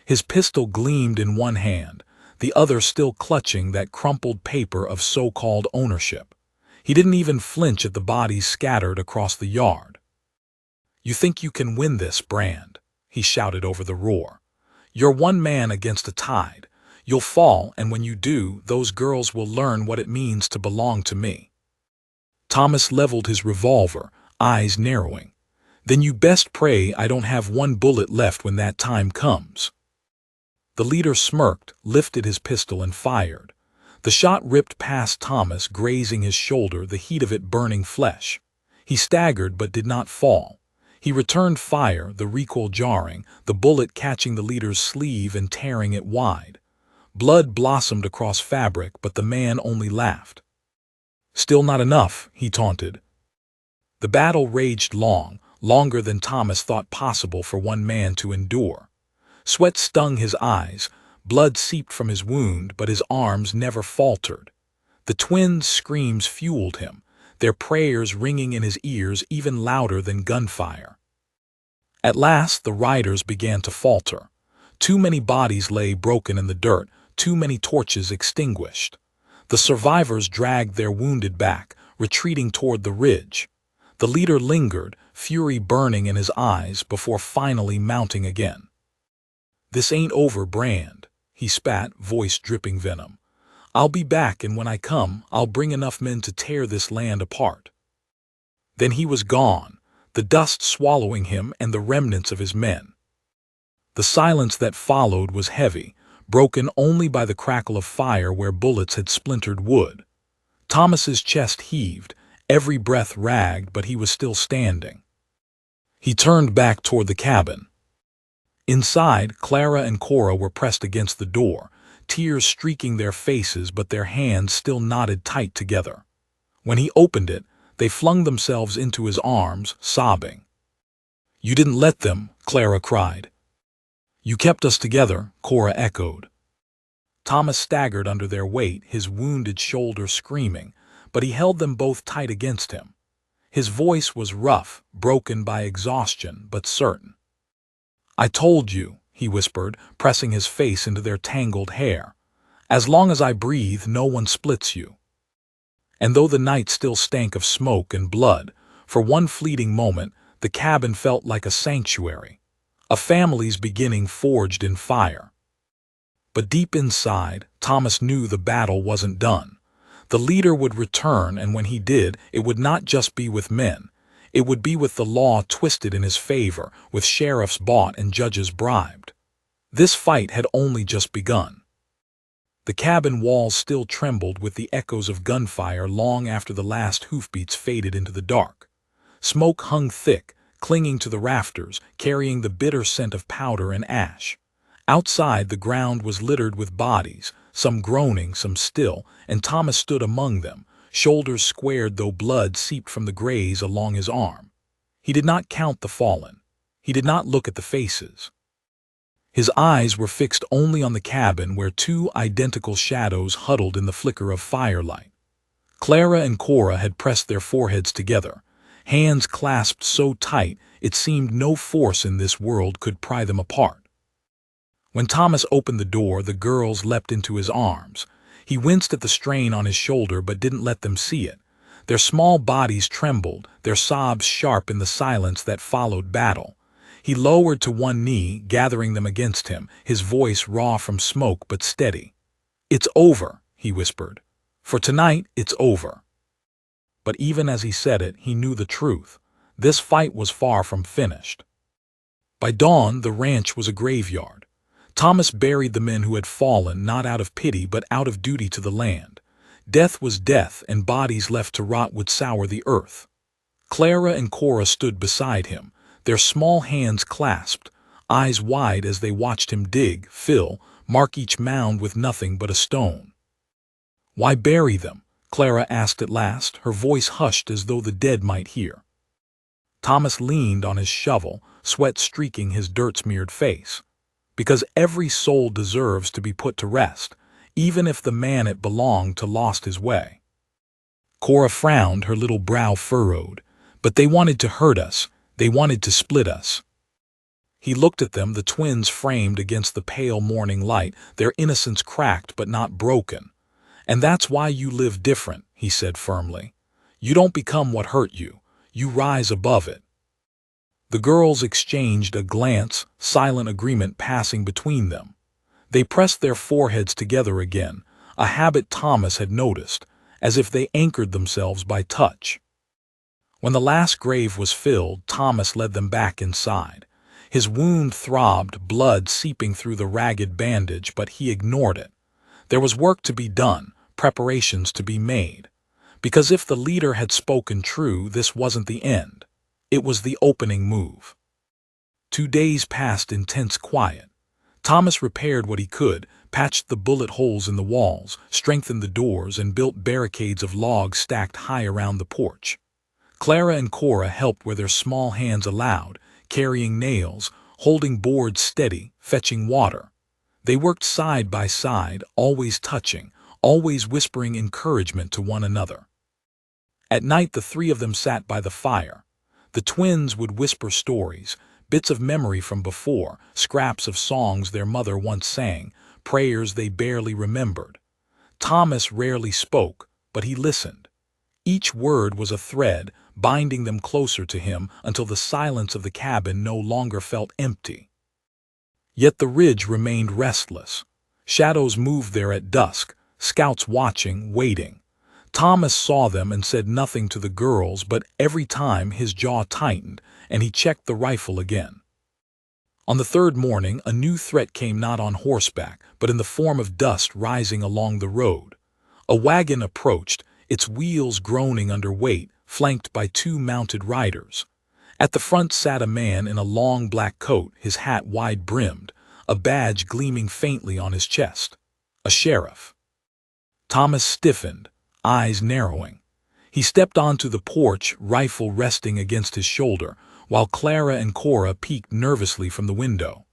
His pistol gleamed in one hand, the other still clutching that crumpled paper of so-called ownership. He didn't even flinch at the bodies scattered across the yard. "You think you can win this, Brand?" he shouted over the roar. "You're one man against a tide. You'll fall, and when you do, those girls will learn what it means to belong to me." Thomas leveled his revolver, eyes narrowing. "Then you best pray I don't have one bullet left when that time comes." The leader smirked, lifted his pistol, and fired. The shot ripped past Thomas, grazing his shoulder, the heat of it burning flesh. He staggered but did not fall. He returned fire, the recoil jarring, the bullet catching the leader's sleeve and tearing it wide. Blood blossomed across fabric, but the man only laughed. "Still not enough," he taunted. The battle raged long, longer than Thomas thought possible for one man to endure. Sweat stung his eyes, blood seeped from his wound, but his arms never faltered. The twins' screams fueled him, their prayers ringing in his ears even louder than gunfire. At last, the riders began to falter. Too many bodies lay broken in the dirt, too many torches extinguished. The survivors dragged their wounded back, retreating toward the ridge. The leader lingered, fury burning in his eyes, before finally mounting again. "This ain't over, Brand," he spat, voice dripping venom. "I'll be back, and when I come, I'll bring enough men to tear this land apart." Then he was gone, the dust swallowing him and the remnants of his men. The silence that followed was heavy, broken only by the crackle of fire where bullets had splintered wood. Thomas's chest heaved, every breath ragged, but he was still standing. He turned back toward the cabin. Inside, Clara and Cora were pressed against the door, tears streaking their faces, but their hands still knotted tight together. When he opened it, they flung themselves into his arms, sobbing. "You didn't let them," Clara cried. "You kept us together," Cora echoed. Thomas staggered under their weight, his wounded shoulder screaming, but he held them both tight against him. His voice was rough, broken by exhaustion, but certain. "I told you," he whispered, pressing his face into their tangled hair. "As long as I breathe, no one splits you." And though the night still stank of smoke and blood, for one fleeting moment, the cabin felt like a sanctuary, a family's beginning forged in fire. But deep inside, Thomas knew the battle wasn't done. The leader would return, and when he did, it would not just be with men. It would be with the law twisted in his favor, with sheriffs bought and judges bribed. This fight had only just begun. The cabin walls still trembled with the echoes of gunfire long after the last hoofbeats faded into the dark. Smoke hung thick, clinging to the rafters, carrying the bitter scent of powder and ash. Outside, the ground was littered with bodies, some groaning, some still, and Thomas stood among them, shoulders squared though blood seeped from the graze along his arm. He did not count the fallen. He did not look at the faces. His eyes were fixed only on the cabin where two identical shadows huddled in the flicker of firelight. Clara and Cora had pressed their foreheads together, hands clasped so tight it seemed no force in this world could pry them apart. When Thomas opened the door, the girls leapt into his arms. He winced at the strain on his shoulder but didn't let them see it. Their small bodies trembled, their sobs sharp in the silence that followed battle. He lowered to one knee, gathering them against him, his voice raw from smoke but steady. "It's over," he whispered. "For tonight, it's over." But even as he said it, he knew the truth. This fight was far from finished. By dawn, the ranch was a graveyard. Thomas buried the men who had fallen, not out of pity but out of duty to the land. Death was death, and bodies left to rot would sour the earth. Clara and Cora stood beside him, their small hands clasped, eyes wide as they watched him dig, fill, mark each mound with nothing but a stone. "Why bury them?" Clara asked at last, her voice hushed as though the dead might hear. Thomas leaned on his shovel, sweat streaking his dirt-smeared face. "Because every soul deserves to be put to rest, even if the man it belonged to lost his way." Cora frowned, her little brow furrowed. "But they wanted to hurt us. They wanted to split us." He looked at them, the twins framed against the pale morning light, their innocence cracked but not broken. "And that's why you live different," he said firmly. "You don't become what hurt you. You rise above it." The girls exchanged a glance, silent agreement passing between them. They pressed their foreheads together again, a habit Thomas had noticed, as if they anchored themselves by touch. When the last grave was filled, Thomas led them back inside. His wound throbbed, blood seeping through the ragged bandage, but he ignored it. There was work to be done, preparations to be made. Because if the leader had spoken true, this wasn't the end. It was the opening move. 2 days passed in tense quiet. Thomas repaired what he could, patched the bullet holes in the walls, strengthened the doors, and built barricades of logs stacked high around the porch. Clara and Cora helped where their small hands allowed, carrying nails, holding boards steady, fetching water. They worked side by side, always touching, always whispering encouragement to one another. At night, the three of them sat by the fire. The twins would whisper stories, bits of memory from before, scraps of songs their mother once sang, prayers they barely remembered. Thomas rarely spoke, but he listened. Each word was a thread, binding them closer to him until the silence of the cabin no longer felt empty. Yet the ridge remained restless. Shadows moved there at dusk, scouts watching, waiting. Thomas saw them and said nothing to the girls, but every time his jaw tightened, and he checked the rifle again. On the third morning, a new threat came, not on horseback, but in the form of dust rising along the road. A wagon approached, its wheels groaning under weight, flanked by 2 mounted riders. At the front sat a man in a long black coat, his hat wide-brimmed, a badge gleaming faintly on his chest. A sheriff. Thomas stiffened, eyes narrowing. He stepped onto the porch, rifle resting against his shoulder, while Clara and Cora peeked nervously from the window.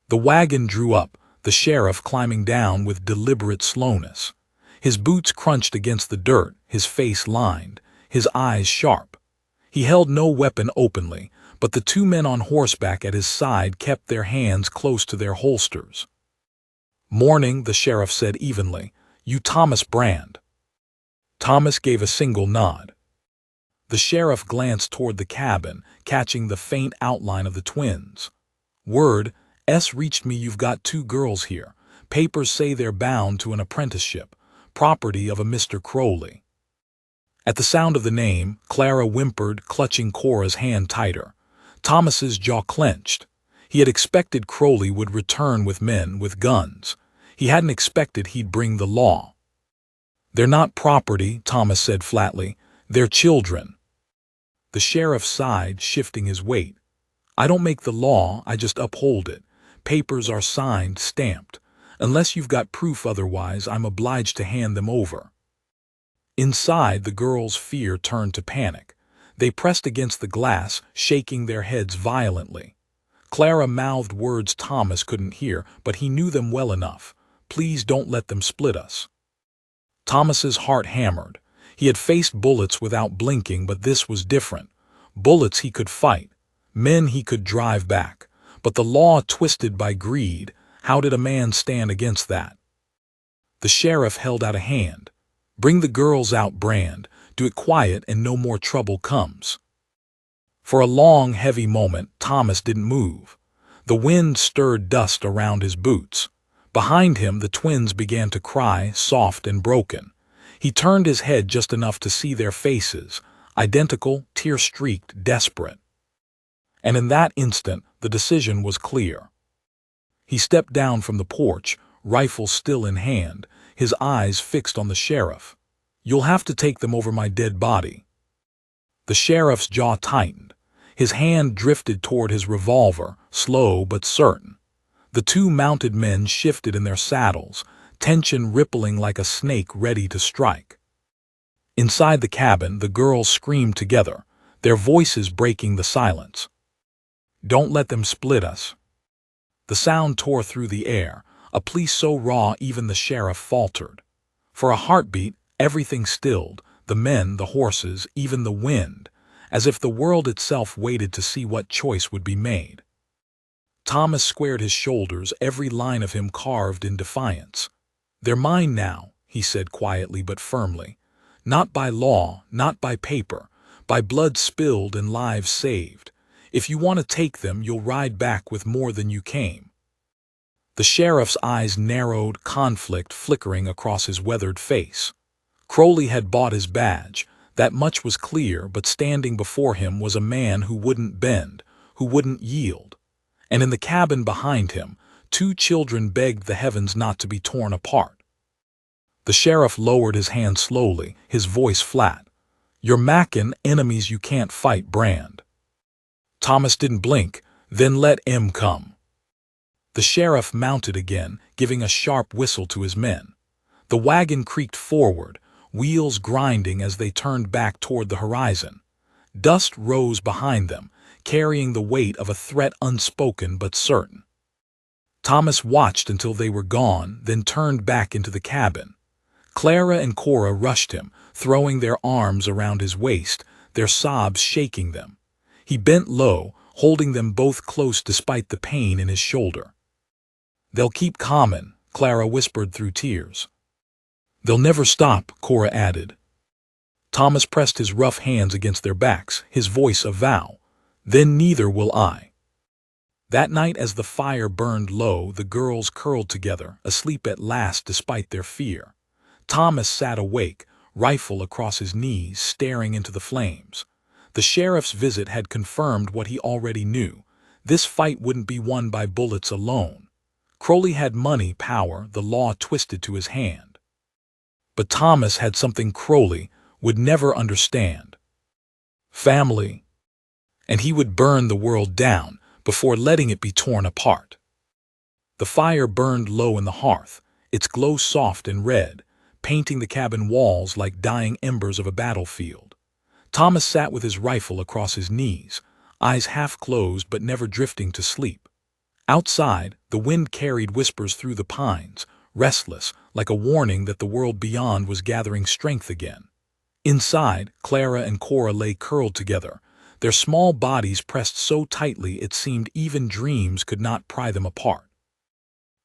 The wagon drew up, the sheriff climbing down with deliberate slowness. His boots crunched against the dirt, his face lined, his eyes sharp. He held no weapon openly, but the 2 men on horseback at his side kept their hands close to their holsters. "Morning," the sheriff said evenly. "You Thomas Brand?" Thomas gave a single nod. The sheriff glanced toward the cabin, catching the faint outline of the twins. "Word S reached me you've got 2 girls here. Papers say they're bound to an apprenticeship, property of a Mr. Crowley." At the sound of the name, Clara whimpered, clutching Cora's hand tighter. Thomas's jaw clenched. He had expected Crowley would return with men with guns. He hadn't expected he'd bring the law. "They're not property," Thomas said flatly. "They're children." The sheriff sighed, shifting his weight. "I don't make the law, I just uphold it. Papers are signed, stamped. Unless you've got proof otherwise, I'm obliged to hand them over." Inside, the girls' fear turned to panic. They pressed against the glass, shaking their heads violently. Clara mouthed words Thomas couldn't hear, but he knew them well enough. "Please don't let them split us." Thomas's heart hammered. He had faced bullets without blinking, but this was different. Bullets he could fight. Men he could drive back. But the law twisted by greed, how did a man stand against that? The sheriff held out a hand. "Bring the girls out, Brand. Do it quiet and no more trouble comes." For a long, heavy moment, Thomas didn't move. The wind stirred dust around his boots. Behind him, the twins began to cry, soft and broken. He turned his head just enough to see their faces, identical, tear-streaked, desperate. And in that instant, the decision was clear. He stepped down from the porch, rifle still in hand, his eyes fixed on the sheriff. "You'll have to take them over my dead body." The sheriff's jaw tightened. His hand drifted toward his revolver, slow but certain. The two mounted men shifted in their saddles, tension rippling like a snake ready to strike. Inside the cabin, the girls screamed together, their voices breaking the silence. "Don't let them split us." The sound tore through the air, a plea so raw even the sheriff faltered. For a heartbeat, everything stilled, the men, the horses, even the wind, as if the world itself waited to see what choice would be made. Thomas squared his shoulders, every line of him carved in defiance. "They're mine now," he said quietly but firmly. "Not by law, not by paper, by blood spilled and lives saved. If you want to take them, you'll ride back with more than you came." The sheriff's eyes narrowed, conflict flickering across his weathered face. Crowley had bought his badge, that much was clear, but standing before him was a man who wouldn't bend, who wouldn't yield. And in the cabin behind him, two children begged the heavens not to be torn apart. The sheriff lowered his hand slowly, his voice flat. "You're mackin' enemies you can't fight, Brand." Thomas didn't blink. "Then let 'em come." The sheriff mounted again, giving a sharp whistle to his men. The wagon creaked forward, wheels grinding as they turned back toward the horizon. Dust rose behind them, carrying the weight of a threat unspoken but certain. Thomas watched until they were gone, then turned back into the cabin. Clara and Cora rushed him, throwing their arms around his waist, their sobs shaking them. He bent low, holding them both close despite the pain in his shoulder. "They'll keep comin'," Clara whispered through tears. "They'll never stop," Cora added. Thomas pressed his rough hands against their backs, his voice a vow. "Then neither will I." That night, as the fire burned low, the girls curled together, asleep at last despite their fear. Thomas sat awake, rifle across his knees, staring into the flames. The sheriff's visit had confirmed what he already knew. This fight wouldn't be won by bullets alone. Crowley had money, power, the law twisted to his hand. But Thomas had something Crowley would never understand. Family. And he would burn the world down before letting it be torn apart. The fire burned low in the hearth, its glow soft and red, painting the cabin walls like dying embers of a battlefield. Thomas sat with his rifle across his knees, eyes half closed but never drifting to sleep. Outside, the wind carried whispers through the pines, restless, like a warning that the world beyond was gathering strength again. Inside, Clara and Cora lay curled together, their small bodies pressed so tightly it seemed even dreams could not pry them apart.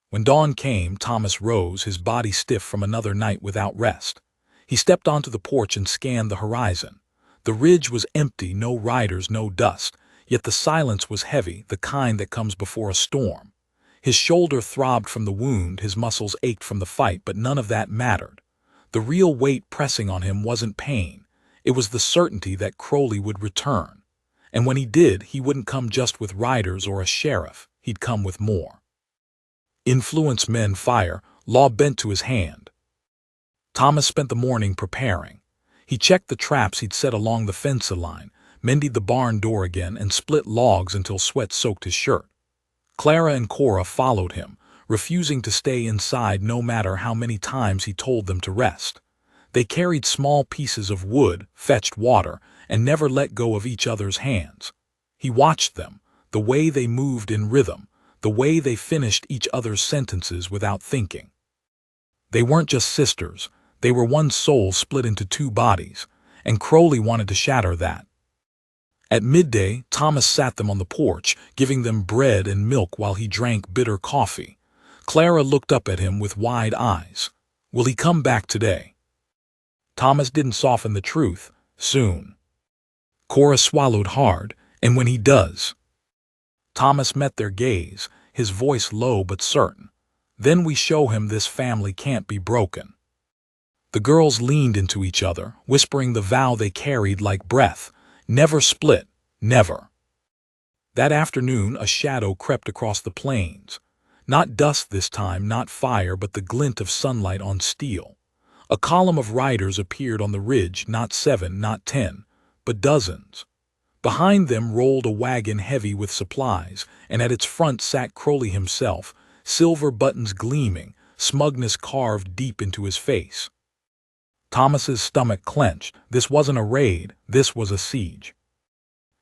When dawn came, Thomas rose, his body stiff from another night without rest. He stepped onto the porch and scanned the horizon. The ridge was empty, no riders, no dust, yet the silence was heavy, the kind that comes before a storm. His shoulder throbbed from the wound, his muscles ached from the fight, but none of that mattered. The real weight pressing on him wasn't pain. It was the certainty that Crowley would return. And when he did, he wouldn't come just with riders or a sheriff. He'd come with more. Influence, men, fire, law bent to his hand. Thomas spent the morning preparing. He checked the traps he'd set along the fence line, mended the barn door again, and split logs until sweat soaked his shirt. Clara and Cora followed him, refusing to stay inside no matter how many times he told them to rest. They carried small pieces of wood, fetched water, and never let go of each other's hands. He watched them, the way they moved in rhythm, the way they finished each other's sentences without thinking. They weren't just sisters, they were one soul split into two bodies, and Crowley wanted to shatter that. At midday, Thomas sat them on the porch, giving them bread and milk while he drank bitter coffee. Clara looked up at him with wide eyes. Will he come back today? Thomas didn't soften the truth. Soon. Cora swallowed hard, and when he does. Thomas met their gaze, his voice low but certain. Then we show him this family can't be broken. The girls leaned into each other, whispering the vow they carried like breath. Never split, never. That afternoon, a shadow crept across the plains. Not dust this time, not fire, but the glint of sunlight on steel. A column of riders appeared on the ridge, not 7, not 10, but dozens. Behind them rolled a wagon heavy with supplies, and at its front sat Crowley himself, silver buttons gleaming, smugness carved deep into his face. Thomas's stomach clenched. This wasn't a raid, this was a siege.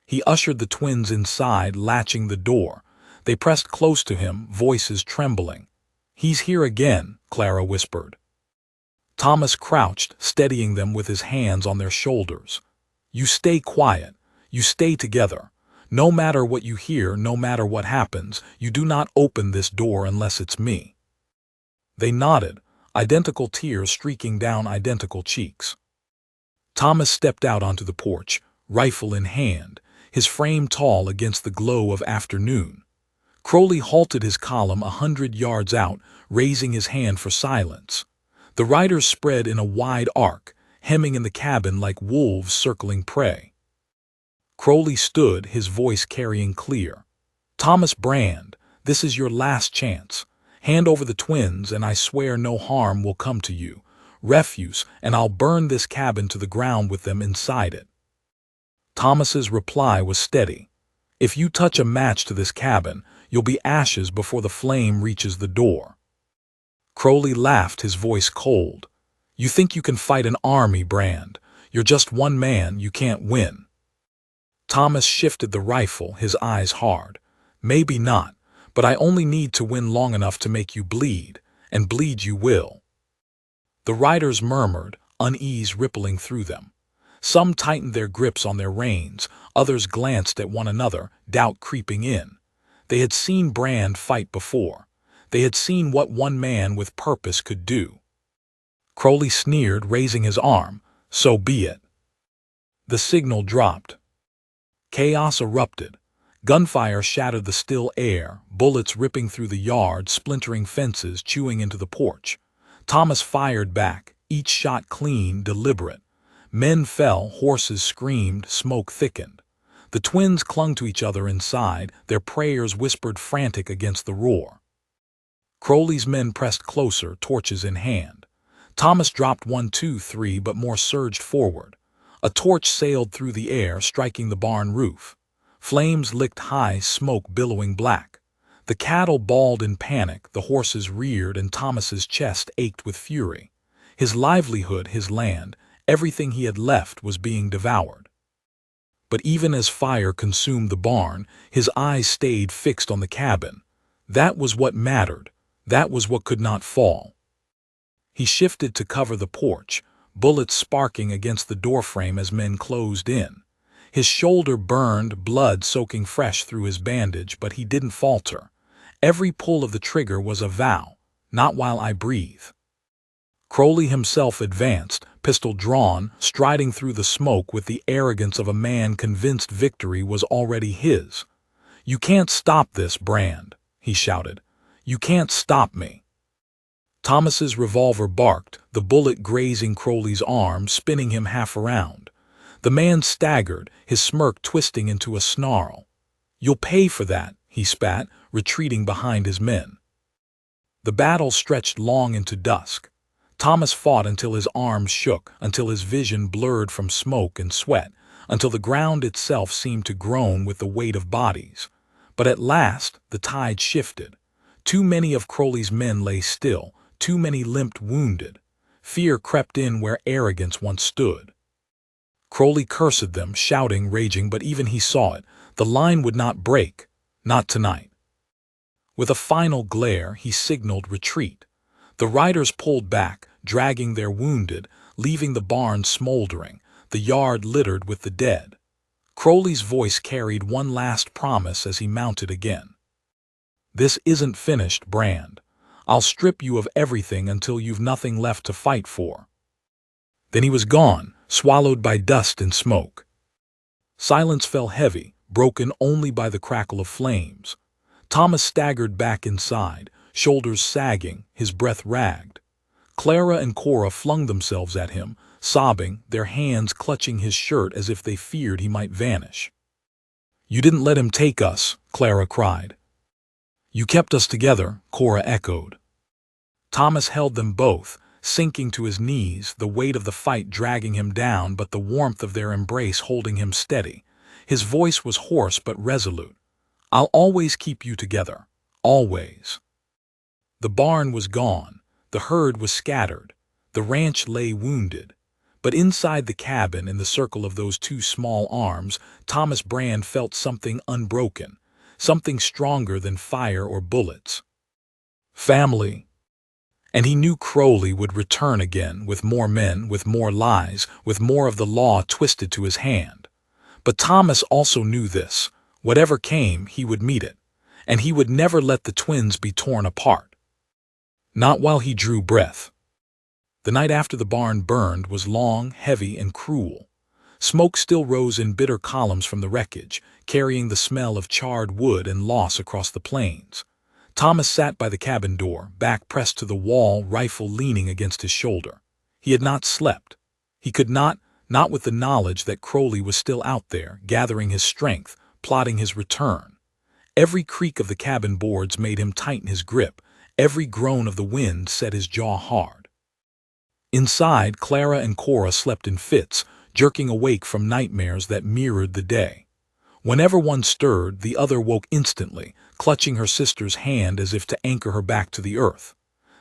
He ushered the twins inside, latching the door. They pressed close to him, voices trembling. "He's here again," Clara whispered. Thomas crouched, steadying them with his hands on their shoulders. "You stay quiet. You stay together. No matter what you hear, no matter what happens, you do not open this door unless it's me." They nodded, identical tears streaking down identical cheeks. Thomas stepped out onto the porch, rifle in hand, his frame tall against the glow of afternoon. Crowley halted his column 100 yards out, raising his hand for silence. The riders spread in a wide arc, hemming in the cabin like wolves circling prey. Crowley stood, his voice carrying clear. "Thomas Brand, this is your last chance. Hand over the twins, and I swear no harm will come to you. Refuse, and I'll burn this cabin to the ground with them inside it." Thomas's reply was steady. "If you touch a match to this cabin, you'll be ashes before the flame reaches the door." Crowley laughed, his voice cold. "You think you can fight an army, Brand. You're just one man, you can't win." Thomas shifted the rifle, his eyes hard. "Maybe not, but I only need to win long enough to make you bleed, and bleed you will." The riders murmured, unease rippling through them. Some tightened their grips on their reins, others glanced at one another, doubt creeping in. They had seen Brand fight before. They had seen what one man with purpose could do. Crowley sneered, raising his arm. "So be it." The signal dropped. Chaos erupted. Gunfire shattered the still air, bullets ripping through the yard, splintering fences, chewing into the porch. Thomas fired back, each shot clean, deliberate. Men fell, horses screamed, smoke thickened. The twins clung to each other inside, their prayers whispered frantic against the roar. Crowley's men pressed closer, torches in hand. Thomas dropped 1, 2, 3, but more surged forward. A torch sailed through the air, striking the barn roof. Flames licked high, smoke billowing black. The cattle bawled in panic, the horses reared, and Thomas's chest ached with fury. His livelihood, his land, everything he had left was being devoured. But even as fire consumed the barn, his eyes stayed fixed on the cabin. That was what mattered. That was what could not fall. He shifted to cover the porch, bullets sparking against the doorframe as men closed in. His shoulder burned, blood soaking fresh through his bandage, but he didn't falter. Every pull of the trigger was a vow. Not while I breathe. Crowley himself advanced, pistol drawn, striding through the smoke with the arrogance of a man convinced victory was already his. "You can't stop this, Brand," he shouted. "You can't stop me." Thomas's revolver barked, the bullet grazing Crowley's arm, spinning him half around. The man staggered, his smirk twisting into a snarl. "You'll pay for that," he spat, retreating behind his men. The battle stretched long into dusk. Thomas fought until his arms shook, until his vision blurred from smoke and sweat, until the ground itself seemed to groan with the weight of bodies. But at last, the tide shifted. Too many of Crowley's men lay still, too many limped wounded. Fear crept in where arrogance once stood. Crowley cursed them, shouting, raging, but even he saw it. The line would not break. Not tonight. With a final glare, he signaled retreat. The riders pulled back, dragging their wounded, leaving the barn smoldering, the yard littered with the dead. Crowley's voice carried one last promise as he mounted again. "This isn't finished, Brand. I'll strip you of everything until you've nothing left to fight for." Then he was gone, swallowed by dust and smoke. Silence fell heavy, broken only by the crackle of flames. Thomas staggered back inside, shoulders sagging, his breath ragged. Clara and Cora flung themselves at him, sobbing, their hands clutching his shirt as if they feared he might vanish. "You didn't let him take us," Clara cried. "You kept us together," Cora echoed. Thomas held them both, sinking to his knees, the weight of the fight dragging him down but the warmth of their embrace holding him steady. His voice was hoarse but resolute. "I'll always keep you together. Always." The barn was gone. The herd was scattered. The ranch lay wounded. But inside the cabin, in the circle of those two small arms, Thomas Brand felt something unbroken, something stronger than fire or bullets. Family. And he knew Crowley would return again, with more men, with more lies, with more of the law twisted to his hand. But Thomas also knew this. Whatever came, he would meet it, and he would never let the twins be torn apart. Not while he drew breath. The night after the barn burned was long, heavy, and cruel. Smoke still rose in bitter columns from the wreckage, carrying the smell of charred wood and loss across the plains. Thomas sat by the cabin door, back pressed to the wall, rifle leaning against his shoulder. He had not slept. He could not with the knowledge that Crowley was still out there, gathering his strength, plotting his return. Every creak of the cabin boards made him tighten his grip. Every groan of the wind set his jaw hard. Inside, Clara and Cora slept in fits, jerking awake from nightmares that mirrored the day. Whenever one stirred, the other woke instantly, clutching her sister's hand as if to anchor her back to the earth.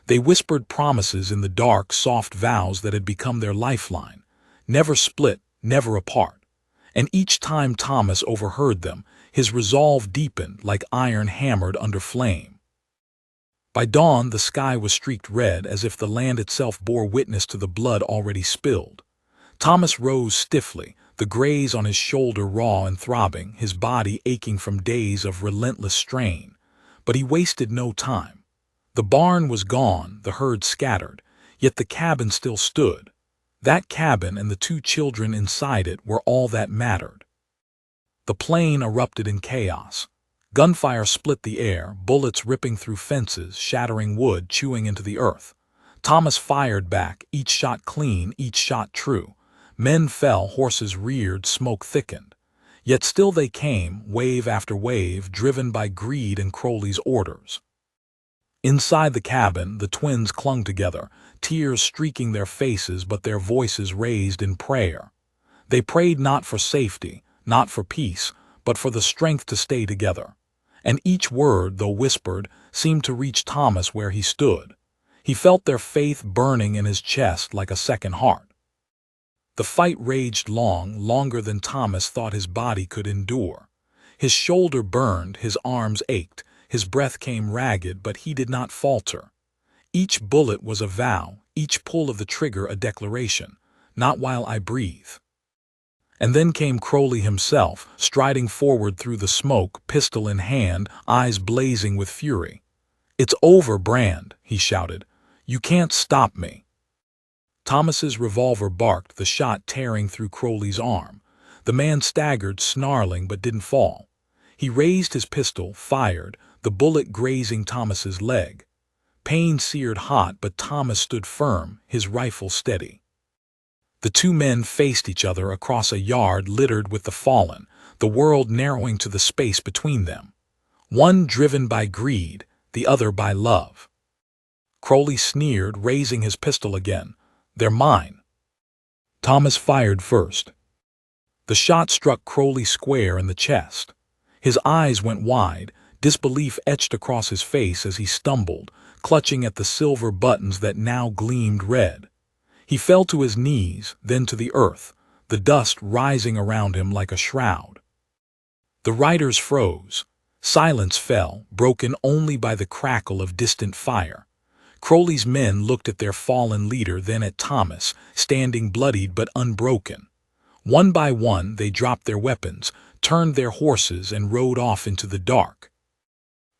They whispered promises in the dark, soft vows that had become their lifeline. Never split, never apart. And each time Thomas overheard them, his resolve deepened like iron hammered under flame. By dawn, the sky was streaked red, as if the land itself bore witness to the blood already spilled. Thomas rose stiffly, the graze on his shoulder raw and throbbing, his body aching from days of relentless strain. But he wasted no time. The barn was gone, the herd scattered, yet the cabin still stood. That cabin and the two children inside it were all that mattered. The plain erupted in chaos. Gunfire split the air, bullets ripping through fences, shattering wood, chewing into the earth. Thomas fired back, each shot clean, each shot true. Men fell, horses reared, smoke thickened. Yet still they came, wave after wave, driven by greed and Crowley's orders. Inside the cabin, the twins clung together, tears streaking their faces but their voices raised in prayer. They prayed not for safety, not for peace, but for the strength to stay together. And each word, though whispered, seemed to reach Thomas where he stood. He felt their faith burning in his chest like a second heart. The fight raged long, longer than Thomas thought his body could endure. His shoulder burned, his arms ached, his breath came ragged, but he did not falter. Each bullet was a vow, each pull of the trigger a declaration, not while I breathe. And then came Crowley himself, striding forward through the smoke, pistol in hand, eyes blazing with fury. "It's over, Brand," he shouted. "You can't stop me." Thomas's revolver barked, the shot tearing through Crowley's arm. The man staggered, snarling, but didn't fall. He raised his pistol, fired, the bullet grazing Thomas's leg. Pain seared hot, but Thomas stood firm, his rifle steady. The two men faced each other across a yard littered with the fallen, the world narrowing to the space between them. One driven by greed, the other by love. Crowley sneered, raising his pistol again. "They're mine." Thomas fired first. The shot struck Crowley square in the chest. His eyes went wide, disbelief etched across his face as he stumbled, clutching at the silver buttons that now gleamed red. He fell to his knees, then to the earth, the dust rising around him like a shroud. The riders froze. Silence fell, broken only by the crackle of distant fire. Crowley's men looked at their fallen leader, then at Thomas, standing bloodied but unbroken. One by one they dropped their weapons, turned their horses, and rode off into the dark.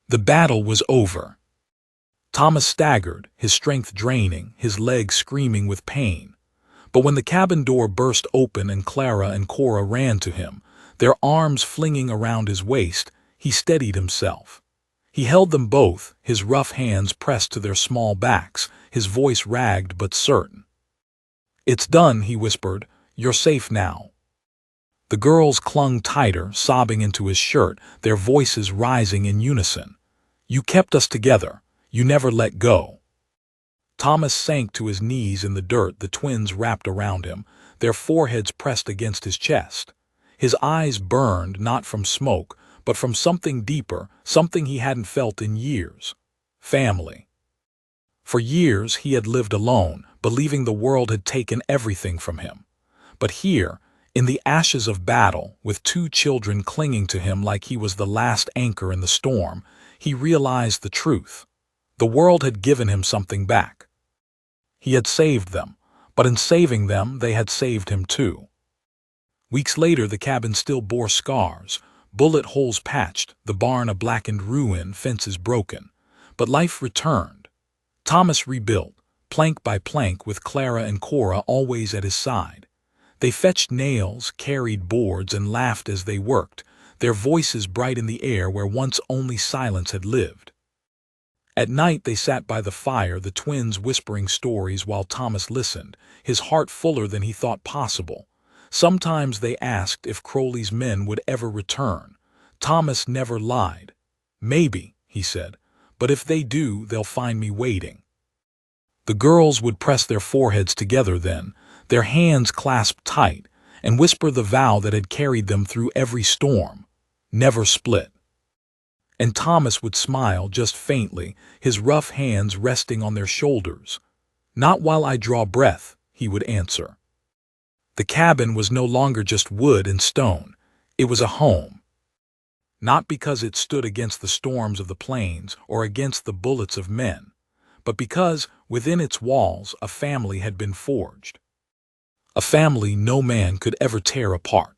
The battle was over. Thomas staggered, his strength draining, his legs screaming with pain. But when the cabin door burst open and Clara and Cora ran to him, their arms flinging around his waist, he steadied himself. He held them both, his rough hands pressed to their small backs, his voice ragged but certain. "It's done," he whispered. "You're safe now." The girls clung tighter, sobbing into his shirt, their voices rising in unison. "You kept us together. You never let go." Thomas sank to his knees in the dirt, the twins wrapped around him, their foreheads pressed against his chest. His eyes burned, not from smoke, but from something deeper, something he hadn't felt in years. Family. For years he had lived alone, believing the world had taken everything from him. But here, in the ashes of battle, with two children clinging to him like he was the last anchor in the storm, he realized the truth. The world had given him something back. He had saved them, but in saving them, they had saved him too. Weeks later, the cabin still bore scars, bullet holes patched, the barn a blackened ruin, fences broken. But life returned. Thomas rebuilt, plank by plank, with Clara and Cora always at his side. They fetched nails, carried boards, and laughed as they worked, their voices bright in the air where once only silence had lived. At night they sat by the fire, the twins whispering stories while Thomas listened, his heart fuller than he thought possible. Sometimes they asked if Crowley's men would ever return. Thomas never lied. "Maybe," he said, "but if they do, they'll find me waiting." The girls would press their foreheads together then, their hands clasped tight, and whisper the vow that had carried them through every storm: never split. And Thomas would smile just faintly, his rough hands resting on their shoulders. "Not while I draw breath," he would answer. The cabin was no longer just wood and stone. It was a home. Not because it stood against the storms of the plains or against the bullets of men, but because, within its walls, a family had been forged. A family no man could ever tear apart.